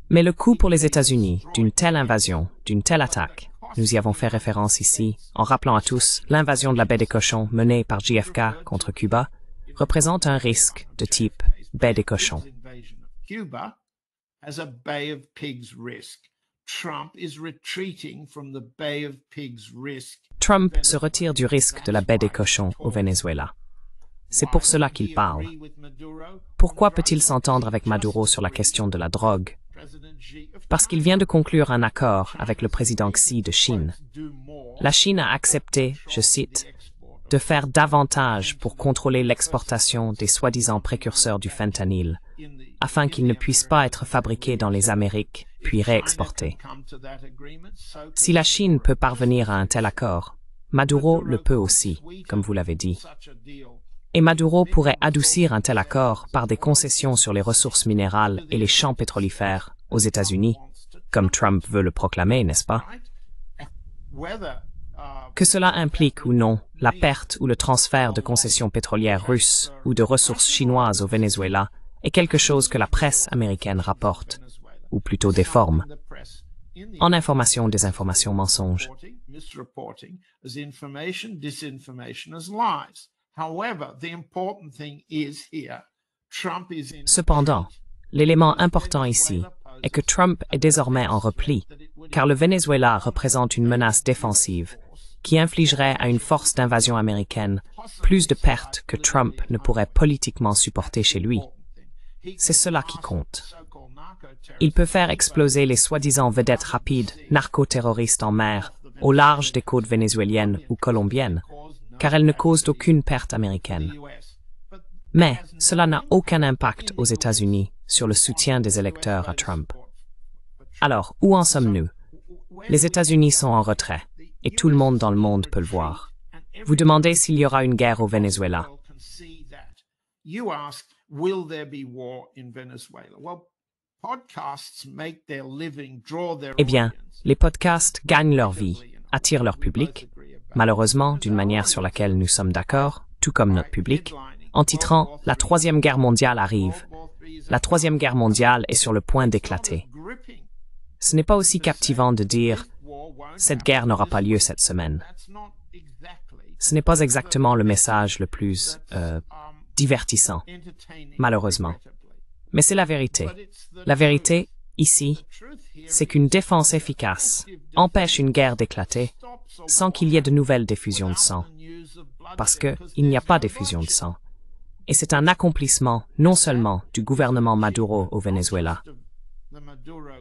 Mais le coût pour les États-Unis d'une telle invasion, d'une telle attaque, nous y avons fait référence ici, en rappelant à tous l'invasion de la baie des Cochons menée par JFK contre Cuba, représente un risque de type baie des Cochons. Cuba has a Bay of Pigs risk. Trump is retreating from the Bay of Pigs risk. Trump se retire du risque de la baie des Cochons au Venezuela. C'est pour cela qu'il parle. Pourquoi peut-il s'entendre avec Maduro sur la question de la drogue? Parce qu'il vient de conclure un accord avec le président Xi de Chine. La Chine a accepté, je cite, de faire davantage pour contrôler l'exportation des soi-disant précurseurs du fentanyl, afin qu'ils ne puissent pas être fabriqués dans les Amériques, puis réexportés. Si la Chine peut parvenir à un tel accord, Maduro le peut aussi, comme vous l'avez dit. Et Maduro pourrait adoucir un tel accord par des concessions sur les ressources minérales et les champs pétrolifères aux États-Unis, comme Trump veut le proclamer, n'est-ce pas? Que cela implique ou non la perte ou le transfert de concessions pétrolières russes ou de ressources chinoises au Venezuela est quelque chose que la presse américaine rapporte, ou plutôt déforme, en information, désinformation, mensonge. Cependant, l'élément important ici est que Trump est désormais en repli, car le Venezuela représente une menace défensive qui infligerait à une force d'invasion américaine plus de pertes que Trump ne pourrait politiquement supporter chez lui. C'est cela qui compte. Il peut faire exploser les soi-disant vedettes rapides, narcoterroristes en mer, au large des côtes vénézuéliennes ou colombiennes, car elles ne causent aucune perte américaine. Mais cela n'a aucun impact aux États-Unis sur le soutien des électeurs à Trump. Alors, où en sommes-nous? Les États-Unis sont en retrait, et tout le monde dans le monde peut le voir. Vous demandez s'il y aura une guerre au Venezuela. Eh bien, les podcasts gagnent leur vie, attirent leur public, malheureusement d'une manière sur laquelle nous sommes d'accord, tout comme notre public, en titrant « La Troisième Guerre mondiale arrive ». La Troisième Guerre mondiale est sur le point d'éclater. Ce n'est pas aussi captivant de dire « Cette guerre n'aura pas lieu cette semaine ». Ce n'est pas exactement le message le plus divertissant, malheureusement. Mais c'est la vérité. La vérité, ici, c'est qu'une défense efficace empêche une guerre d'éclater sans qu'il y ait de nouvelles diffusions de sang. Parce qu'il n'y a pas d'effusion de sang. Et c'est un accomplissement non seulement du gouvernement Maduro au Venezuela,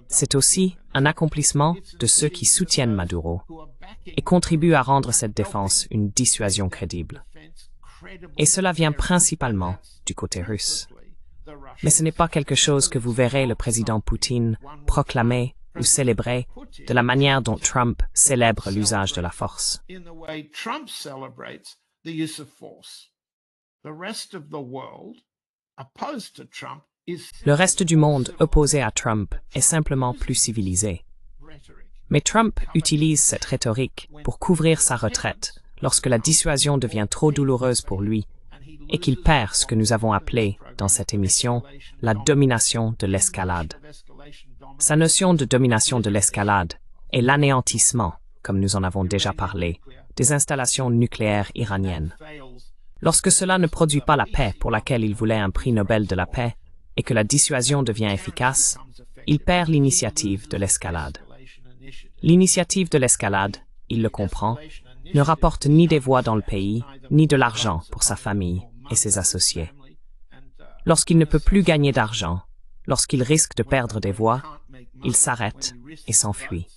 c'est aussi un accomplissement de ceux qui soutiennent Maduro et contribuent à rendre cette défense une dissuasion crédible. Et cela vient principalement du côté russe. Mais ce n'est pas quelque chose que vous verrez le président Poutine proclamer ou célébrer de la manière dont Trump célèbre l'usage de la force. Le reste du monde opposé à Trump est simplement plus civilisé. Mais Trump utilise cette rhétorique pour couvrir sa retraite lorsque la dissuasion devient trop douloureuse pour lui et qu'il perd ce que nous avons appelé, dans cette émission, la domination de l'escalade. Sa notion de domination de l'escalade est l'anéantissement, comme nous en avons déjà parlé, des installations nucléaires iraniennes. Lorsque cela ne produit pas la paix pour laquelle il voulait un prix Nobel de la paix, et que la dissuasion devient efficace, il perd l'initiative de l'escalade. L'initiative de l'escalade, il le comprend, ne rapporte ni des voix dans le pays, ni de l'argent pour sa famille et ses associés. Lorsqu'il ne peut plus gagner d'argent, lorsqu'il risque de perdre des voix, il s'arrête et s'enfuit.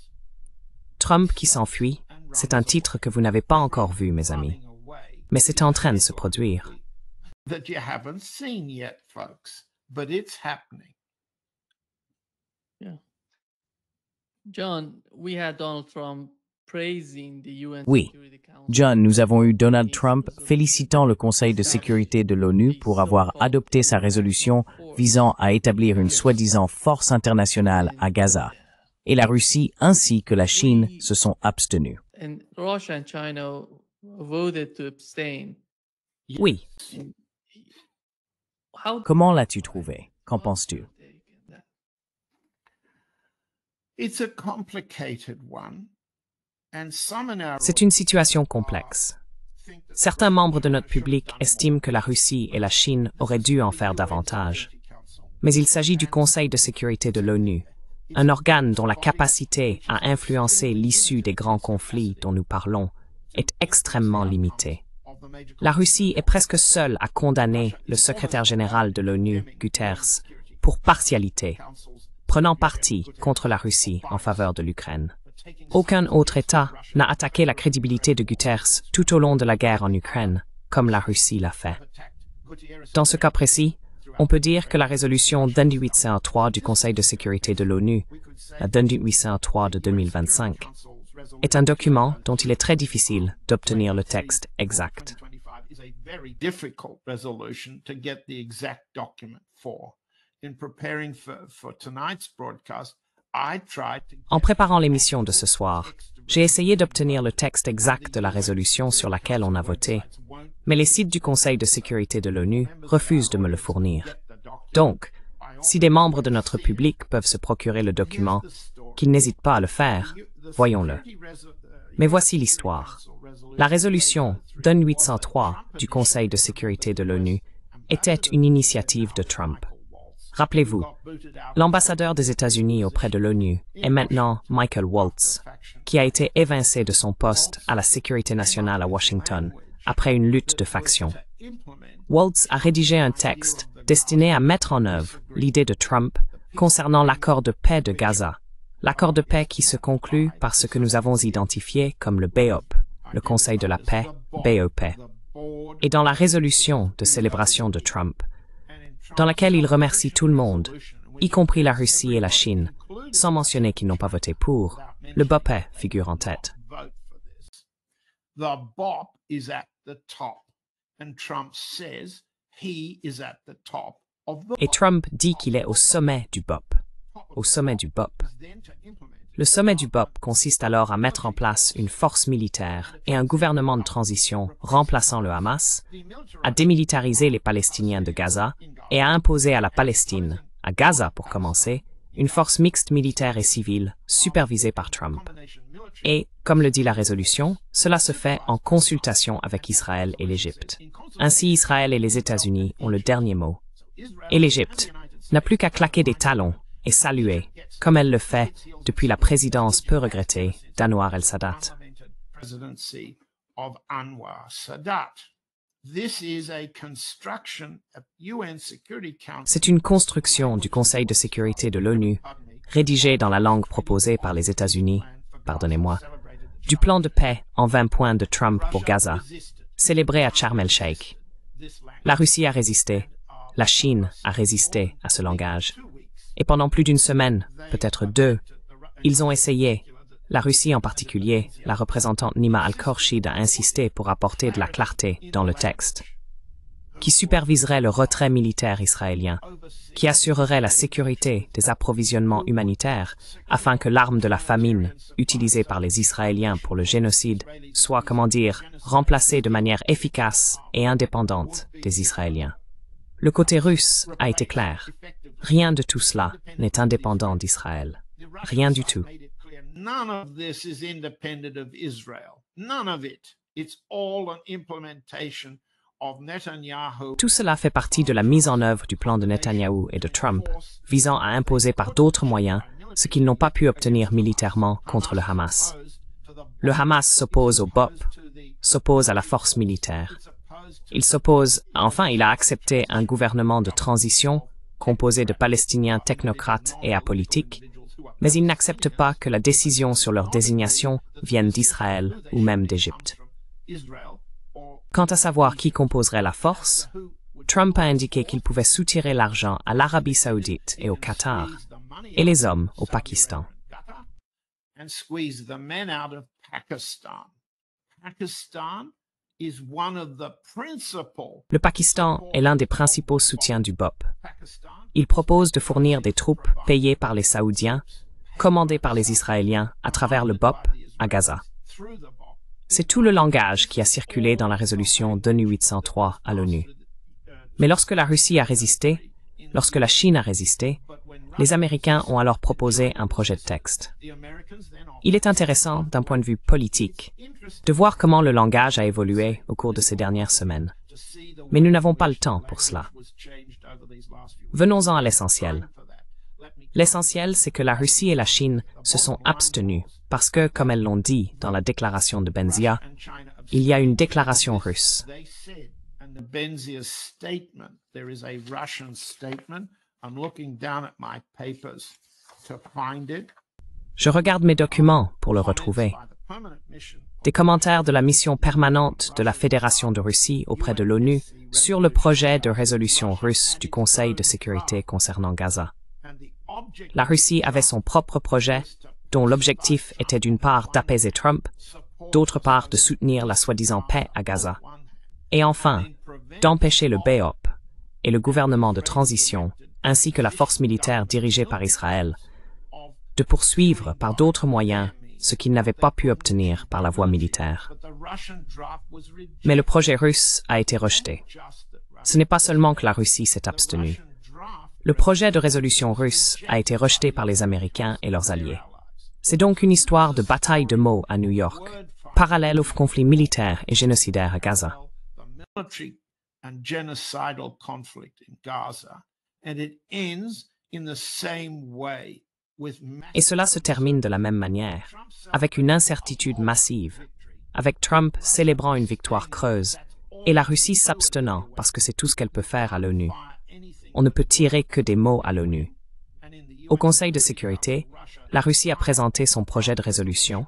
Trump qui s'enfuit, c'est un titre que vous n'avez pas encore vu, mes amis. Mais c'est en train de se produire. That you haven't seen yet, folks, but it's happening. Yeah. John, we had Donald Trump praising the UN Oui. Security Council. John, nous avons eu Donald Trump félicitant le Conseil de sécurité de l'ONU pour avoir adopté sa résolution visant à établir une soi-disant force internationale à Gaza. Et la Russie ainsi que la Chine se sont abstenus. And Russia and China voted to abstain. Oui. How Comment l'as-tu trouvé? Qu'en penses-tu? It's a complicated one, and some in our C'est une situation complexe. Certains membres de notre public estiment que la Russie et la Chine auraient dû en faire davantage. Mais il s'agit du Conseil de sécurité de l'ONU, un organe dont la capacité à influencer l'issue des grands conflits dont nous parlons est extrêmement limitée. La Russie est presque seule à condamner le secrétaire général de l'ONU, Guterres, pour partialité, prenant parti contre la Russie en faveur de l'Ukraine. Aucun autre État n'a attaqué la crédibilité de Guterres tout au long de la guerre en Ukraine, comme la Russie l'a fait. Dans ce cas précis, on peut dire que la résolution 2803 du Conseil de sécurité de l'ONU, la 2803 de 2025, est un document dont il est très difficile d'obtenir le texte exact. is a very difficult resolution to get the exact document for. In preparing for tonight's broadcast, I tried to En préparant l'émission de ce soir, j'ai essayé d'obtenir le texte exact de la résolution sur laquelle on a voté, mais les sites du Conseil de sécurité de l'ONU refusent de me le fournir. Donc, si des membres de notre public peuvent se procurer le document, qu'ils n'hésitent pas à le faire, voyons-le. Mais voici l'histoire. La résolution 2803 du Conseil de sécurité de l'ONU était une initiative de Trump. Rappelez-vous, l'ambassadeur des États-Unis auprès de l'ONU est maintenant Michael Waltz, qui a été évincé de son poste à la sécurité nationale à Washington après une lutte de factions. Waltz a rédigé un texte destiné à mettre en œuvre l'idée de Trump concernant l'accord de paix de Gaza, l'accord de paix qui se conclut par ce que nous avons identifié comme le BOP, le Conseil de la paix, BOP, et dans la résolution de célébration de Trump, dans laquelle il remercie tout le monde, y compris la Russie et la Chine, sans mentionner qu'ils n'ont pas voté pour, le BOP figure en tête. The BOP is at the top, and Trump says he is at the top of the Et Trump dit qu'il est au sommet du BOP. Au sommet du BOP. Le sommet du BOP consiste alors à mettre en place une force militaire et un gouvernement de transition remplaçant le Hamas, à démilitariser les Palestiniens de Gaza et à imposer à la Palestine, à Gaza pour commencer, une force mixte militaire et civile supervisée par Trump. Et, comme le dit la résolution, cela se fait en consultation avec Israël et l'Égypte. Ainsi, Israël et les États-Unis ont le dernier mot. Et l'Égypte n'a plus qu'à claquer des talons et saluer, comme elle le fait depuis la présidence peu regrettée d'Anwar el-Sadat. C'est une construction du Conseil de sécurité de l'ONU, rédigée dans la langue proposée par les États-Unis, pardonnez-moi, du plan de paix en 20 points de Trump pour Gaza, célébré à Sharm el-Sheikh. La Russie a résisté, la Chine a résisté à ce langage. Et pendant plus d'une semaine, peut-être deux, ils ont essayé, la Russie en particulier, la représentante Nima al-Khorshid a insisté pour apporter de la clarté dans le texte, qui superviserait le retrait militaire israélien, qui assurerait la sécurité des approvisionnements humanitaires afin que l'arme de la famine, utilisée par les Israéliens pour le génocide, soit, comment dire, remplacée de manière efficace et indépendante des Israéliens. Le côté russe a été clair. Rien de tout cela n'est indépendant d'Israël. Rien du tout. None of this is independent of Israel. None of it. It's all an implementation Tout cela fait partie de la mise en œuvre du plan de Netanyahou et de Trump, visant à imposer par d'autres moyens ce qu'ils n'ont pas pu obtenir militairement contre le Hamas. Le Hamas s'oppose au BOP, s'oppose à la force militaire. Il a accepté un gouvernement de transition composé de Palestiniens technocrates et apolitiques, mais il n'accepte pas que la décision sur leur désignation vienne d'Israël ou même d'Égypte. Quant à savoir qui composerait la force, Trump a indiqué qu'il pouvait soutirer l'argent à l'Arabie saoudite et au Qatar, et les hommes au Pakistan. Le Pakistan est l'un des principaux soutiens du BOP. Il propose de fournir des troupes payées par les Saoudiens, commandées par les Israéliens à travers le BOP à Gaza. C'est tout le langage qui a circulé dans la résolution 2803 à l'ONU. Mais lorsque la Russie a résisté, lorsque la Chine a résisté, les Américains ont alors proposé un projet de texte. Il est intéressant, d'un point de vue politique, de voir comment le langage a évolué au cours de ces dernières semaines. Mais nous n'avons pas le temps pour cela. Venons-en à l'essentiel. L'essentiel, c'est que la Russie et la Chine se sont abstenues parce que, comme elles l'ont dit dans la déclaration de Benzia, il y a une déclaration russe. Je regarde mes documents pour le retrouver. Des commentaires de la mission permanente de la Fédération de Russie auprès de l'ONU sur le projet de résolution russe du Conseil de sécurité concernant Gaza. La Russie avait son propre projet, dont l'objectif était d'une part d'apaiser Trump, d'autre part de soutenir la soi-disant paix à Gaza, et enfin d'empêcher le BOP et le gouvernement de transition, ainsi que la force militaire dirigée par Israël, de poursuivre par d'autres moyens ce qu'ils n'avaient pas pu obtenir par la voie militaire. Mais le projet russe a été rejeté. Ce n'est pas seulement que la Russie s'est abstenue. Le projet de résolution russe a été rejeté par les Américains et leurs alliés. C'est donc une histoire de bataille de mots à New York, parallèle au conflit militaire et génocidaire à Gaza. Et cela se termine de la même manière, avec une incertitude massive, avec Trump célébrant une victoire creuse et la Russie s'abstenant parce que c'est tout ce qu'elle peut faire à l'ONU. On ne peut tirer que des mots à l'ONU. Au Conseil de sécurité, la Russie a présenté son projet de résolution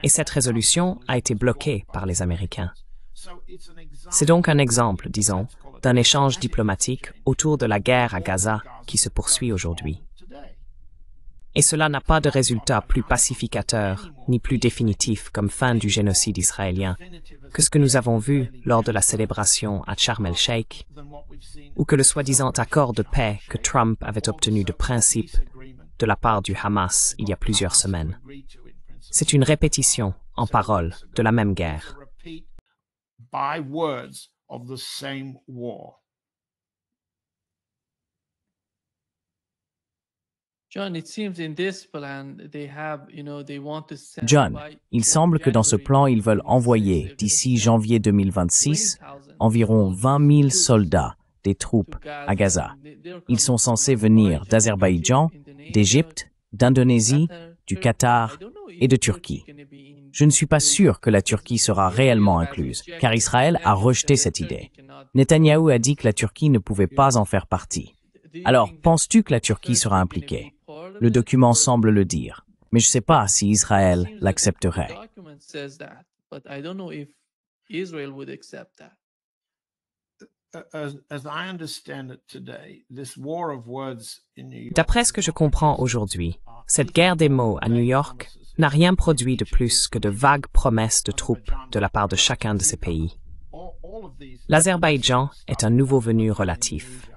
et cette résolution a été bloquée par les Américains. C'est donc un exemple, disons, d'un échange diplomatique autour de la guerre à Gaza qui se poursuit aujourd'hui. Et cela n'a pas de résultat plus pacificateur ni plus définitif comme fin du génocide israélien que ce que nous avons vu lors de la célébration à Sharm el-Sheikh ou que le soi-disant accord de paix que Trump avait obtenu de principe de la part du Hamas il y a plusieurs semaines. C'est une répétition en paroles de la même guerre. John, il semble que dans ce plan, ils veulent envoyer, d'ici janvier 2026, environ 20 000 soldats, des troupes, à Gaza. Ils sont censés venir d'Azerbaïdjan, d'Égypte, d'Indonésie, du Qatar et de Turquie. Je ne suis pas sûr que la Turquie sera réellement incluse, car Israël a rejeté cette idée. Netanyahou a dit que la Turquie ne pouvait pas en faire partie. Alors, penses-tu que la Turquie sera impliquée? Le document semble le dire, mais je ne sais pas si Israël l'accepterait. D'après ce que je comprends aujourd'hui, cette guerre des mots à New York n'a rien produit de plus que de vagues promesses de troupes de la part de chacun de ces pays. L'Azerbaïdjan est un nouveau venu relatif.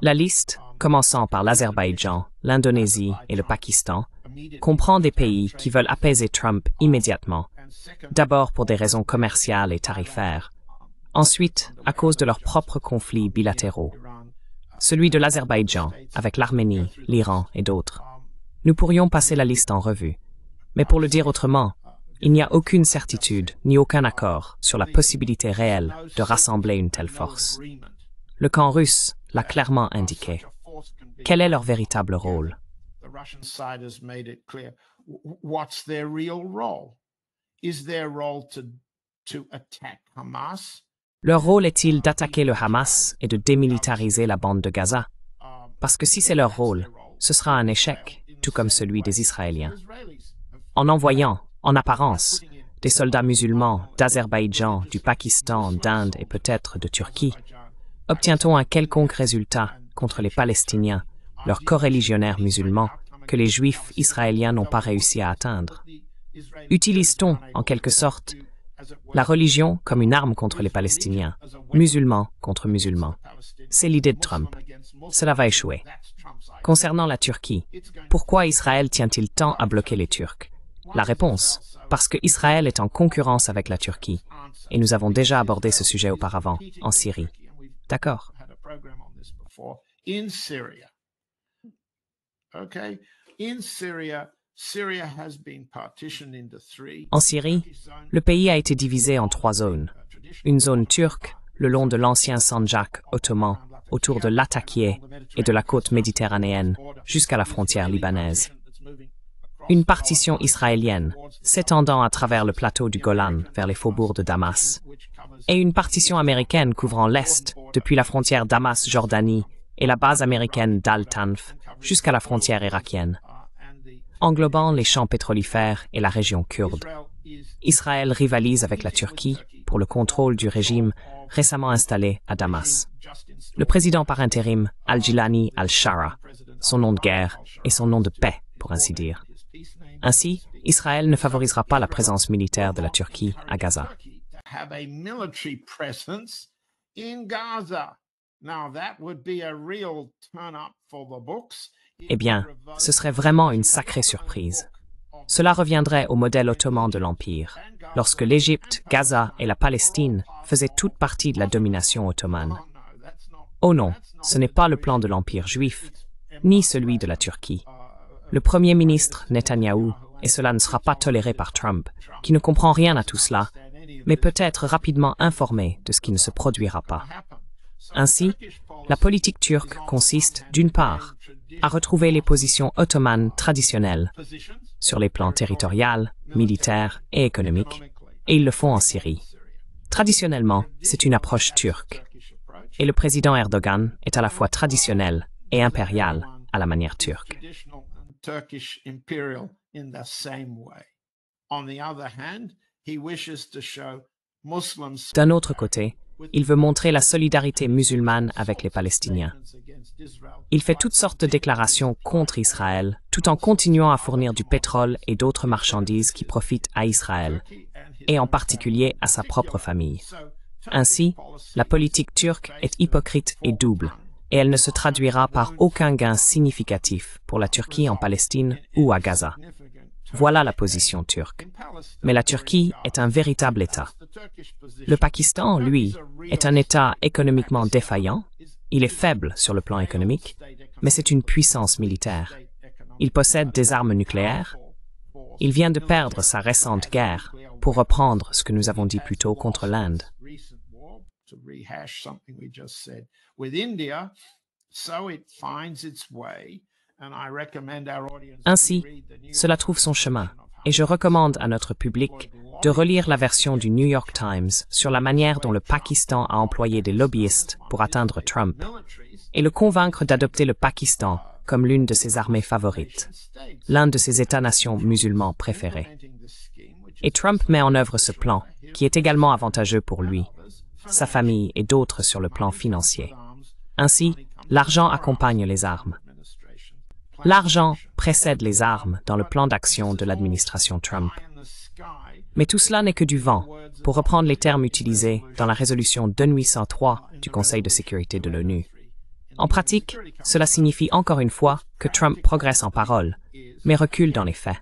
La liste, commençant par l'Azerbaïdjan, l'Indonésie et le Pakistan, comprend des pays qui veulent apaiser Trump immédiatement, d'abord pour des raisons commerciales et tarifaires, ensuite à cause de leurs propres conflits bilatéraux, celui de l'Azerbaïdjan avec l'Arménie, l'Iran et d'autres. Nous pourrions passer la liste en revue, mais pour le dire autrement, il n'y a aucune certitude ni aucun accord sur la possibilité réelle de rassembler une telle force. Le camp russe l'a clairement indiqué. Quel est leur véritable rôle? The Russian side has made it clear. What's their real role? Is their role to attack Hamas? Leur rôle est-il d'attaquer le Hamas et de démilitariser la bande de Gaza? Parce que si c'est leur rôle, ce sera un échec, tout comme celui des Israéliens. En envoyant, en apparence, des soldats musulmans d'Azerbaïdjan, du Pakistan, d'Inde et peut-être de Turquie, obtient-on un quelconque résultat contre les Palestiniens, leurs coreligionnaires musulmans, que les Juifs israéliens n'ont pas réussi à atteindre? Utilise-t-on, en quelque sorte, la religion comme une arme contre les Palestiniens, musulmans contre musulmans? C'est l'idée de Trump. Cela va échouer. Concernant la Turquie, pourquoi Israël tient-il tant à bloquer les Turcs? La réponse, parce que Israël est en concurrence avec la Turquie, et nous avons déjà abordé ce sujet auparavant, en Syrie. D'accord. In Syria. Okay? In Syria, Syria has been partitioned into three. En Syrie, le pays a été divisé en 3 zones. Une zone turque, le long de l'ancien Sanjak ottoman, autour de Latakia et de la côte méditerranéenne, jusqu'à la frontière libanaise. Une partition israélienne, s'étendant à travers le plateau du Golan vers les faubourgs de Damas. Et une partition américaine couvrant l'Est, depuis la frontière Damas-Jordanie et la base américaine d'Al-Tanf, jusqu'à la frontière irakienne, englobant les champs pétrolifères et la région kurde. Israël rivalise avec la Turquie pour le contrôle du régime récemment installé à Damas. Le président par intérim, Al-Jilani al-Shara, son nom de guerre et son nom de paix, pour ainsi dire. Ainsi, Israël ne favorisera pas la présence militaire de la Turquie à Gaza. Eh bien, ce serait vraiment une sacrée surprise. Cela reviendrait au modèle ottoman de l'Empire, lorsque l'Égypte, Gaza et la Palestine faisaient toute partie de la domination ottomane. Oh non, ce n'est pas le plan de l'Empire juif, ni celui de la Turquie. Le Premier ministre Netanyahou, et cela ne sera pas toléré par Trump, qui ne comprend rien à tout cela, mais peut être rapidement informé de ce qui ne se produira pas. Ainsi, la politique turque consiste, d'une part, à retrouver les positions ottomanes traditionnelles sur les plans territorial, militaire et économique, et ils le font en Syrie. Traditionnellement, c'est une approche turque, et le président Erdogan est à la fois traditionnel et impérial à la manière turque. D'un autre côté, il veut montrer la solidarité musulmane avec les Palestiniens. Il fait toutes sortes de déclarations contre Israël, tout en continuant à fournir du pétrole et d'autres marchandises qui profitent à Israël, et en particulier à sa propre famille. Ainsi, la politique turque est hypocrite et double, et elle ne se traduira par aucun gain significatif pour la Turquie en Palestine ou à Gaza. Voilà la position turque. Mais la Turquie est un véritable État. Le Pakistan, lui, est un État économiquement défaillant. Il est faible sur le plan économique, mais c'est une puissance militaire. Il possède des armes nucléaires. Il vient de perdre sa récente guerre, pour reprendre ce que nous avons dit plus tôt contre l'Inde. Ainsi, cela trouve son chemin, et je recommande à notre public de relire la version du New York Times sur la manière dont le Pakistan a employé des lobbyistes pour atteindre Trump, et le convaincre d'adopter le Pakistan comme l'une de ses armées favorites, l'un de ses États-nations musulmans préférés. Et Trump met en œuvre ce plan, qui est également avantageux pour lui, sa famille et d'autres sur le plan financier. Ainsi, l'argent accompagne les armes. L'argent précède les armes dans le plan d'action de l'administration Trump. Mais tout cela n'est que du vent, pour reprendre les termes utilisés dans la résolution 2803 du Conseil de sécurité de l'ONU. En pratique, cela signifie encore une fois que Trump progresse en parole, mais recule dans les faits.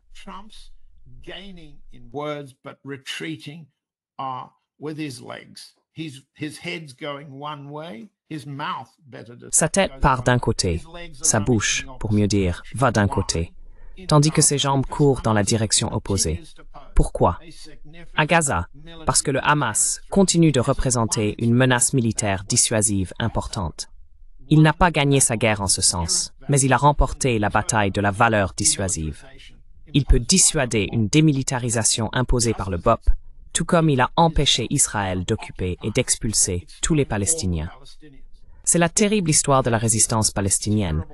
Sa tête part d'un côté, sa bouche, pour mieux dire, va d'un côté. tandis que ses jambes courent dans la direction opposée. Pourquoi? À Gaza, parce que le Hamas continue de représenter une menace militaire dissuasive importante. Il n'a pas gagné sa guerre en ce sens, mais il a remporté la bataille de la valeur dissuasive. Il peut dissuader une démilitarisation imposée par le BOP, tout comme il a empêché Israël d'occuper et d'expulser tous les Palestiniens. C'est la terrible histoire de la résistance palestinienne.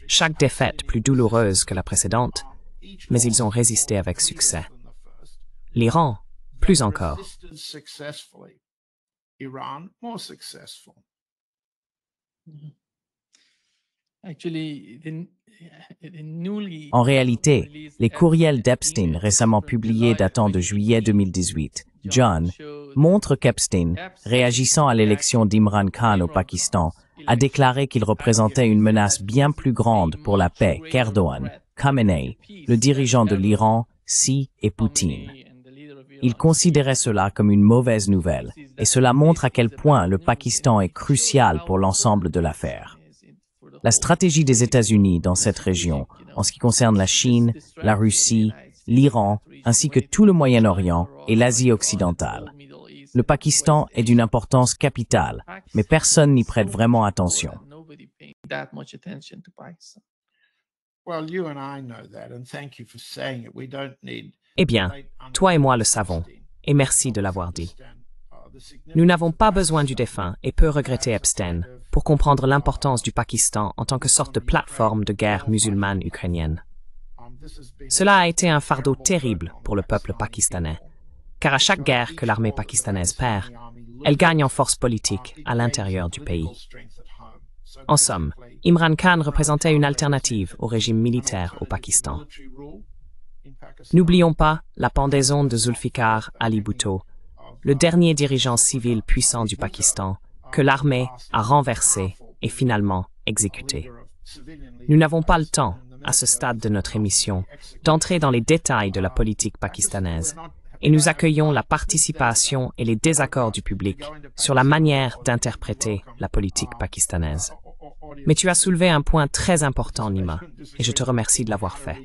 Chaque défaite plus douloureuse que la précédente, mais ils ont résisté avec succès. L'Iran, plus encore. En réalité, les courriels d'Epstein récemment publiés datant de juillet 2018, John, montrent qu'Epstein, réagissant à l'élection d'Imran Khan au Pakistan, a déclaré qu'il représentait une menace bien plus grande pour la paix qu'Erdogan, Khamenei, le dirigeant de l'Iran, Xi et Poutine. Il considérait cela comme une mauvaise nouvelle, et cela montre à quel point le Pakistan est crucial pour l'ensemble de l'affaire. La stratégie des États-Unis dans cette région, en ce qui concerne la Chine, la Russie, l'Iran, ainsi que tout le Moyen-Orient et l'Asie occidentale. Le Pakistan est d'une importance capitale, mais personne n'y prête vraiment attention. Eh bien, toi et moi le savons, et merci de l'avoir dit. Nous n'avons pas besoin du défunt et peu regretter Epstein pour comprendre l'importance du Pakistan en tant que sorte de plateforme de guerre musulmane ukrainienne. Cela a été un fardeau terrible pour le peuple pakistanais, car à chaque guerre que l'armée pakistanaise perd, elle gagne en force politique à l'intérieur du pays. En somme, Imran Khan représentait une alternative au régime militaire au Pakistan. N'oublions pas la pendaison de Zulfikar Ali Bhutto, le dernier dirigeant civil puissant du Pakistan, que l'armée a renversé et finalement exécuté. Nous n'avons pas le temps, à ce stade de notre émission, d'entrer dans les détails de la politique pakistanaise, et nous accueillons la participation et les désaccords du public sur la manière d'interpréter la politique pakistanaise. Mais tu as soulevé un point très important, Nima, et je te remercie de l'avoir fait.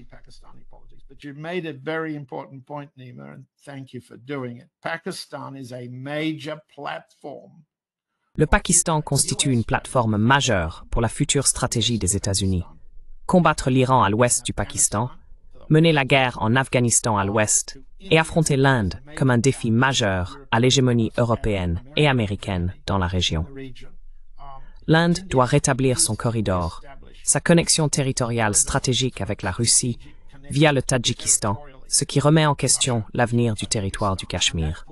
You made a very important point, Nima, and thank you for doing it. Pakistan is a major platform. Le Pakistan constitue une plateforme majeure pour la future stratégie des États-Unis. Combattre l'Iran à l'ouest du Pakistan, mener la guerre en Afghanistan à l'ouest et affronter l'Inde comme un défi majeur à l'hégémonie européenne et américaine dans la région. L'Inde doit rétablir son corridor, sa connexion territoriale stratégique avec la Russie via le Tadjikistan, ce qui remet en question l'avenir du territoire du Cachemire.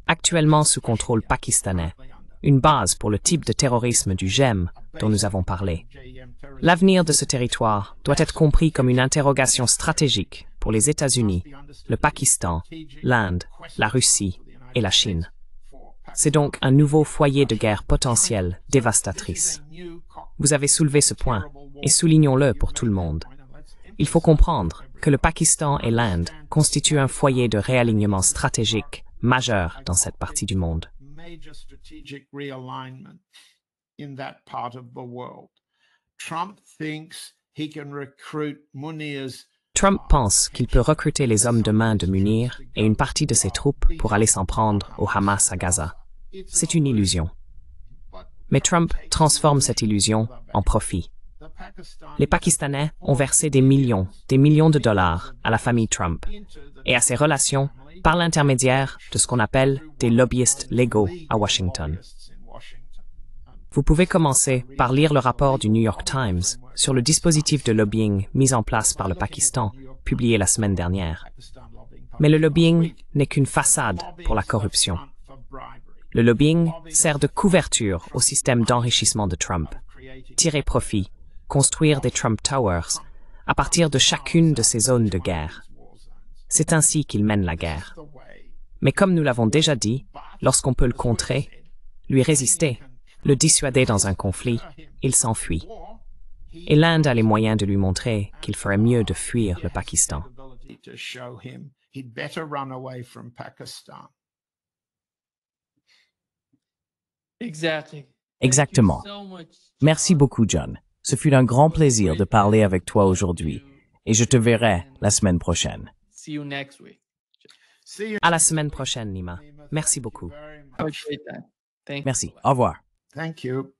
Actuellement sous contrôle pakistanais, une base pour le type de terrorisme du GEM dont nous avons parlé. L'avenir de ce territoire doit être compris comme une interrogation stratégique pour les États-Unis, le Pakistan, l'Inde, la Russie et la Chine. C'est donc un nouveau foyer de guerre potentielle dévastatrice. Vous avez soulevé ce point, et soulignons-le pour tout le monde. Il faut comprendre que le Pakistan et l'Inde constituent un foyer de réalignement stratégique majeur dans cette partie du monde. Trump pense qu'il peut recruter les hommes de main de Munir et une partie de ses troupes pour aller s'en prendre au Hamas à Gaza. C'est une illusion. Mais Trump transforme cette illusion en profit. Les Pakistanais ont versé des millions de dollars à la famille Trump et à ses relations par l'intermédiaire de ce qu'on appelle des lobbyistes légaux à Washington. Vous pouvez commencer par lire le rapport du New York Times sur le dispositif de lobbying mis en place par le Pakistan, publié la semaine dernière. Mais le lobbying n'est qu'une façade pour la corruption. Le lobbying sert de couverture au système d'enrichissement de Trump. Tirer profit, construire des Trump Towers à partir de chacune de ces zones de guerre. C'est ainsi qu'il mène la guerre. Mais comme nous l'avons déjà dit, lorsqu'on peut le contrer, lui résister, le dissuader dans un conflit, il s'enfuit. Et l'Inde a les moyens de lui montrer qu'il ferait mieux de fuir le Pakistan. Exactement. Merci beaucoup, John. Ce fut un grand plaisir de parler avec toi aujourd'hui. et je te verrai la semaine prochaine. See you next week. See you. À la semaine prochaine, Nima. Merci beaucoup. Have a great time. Thank you. Merci. Au revoir. Thank you.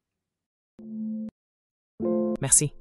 Merci.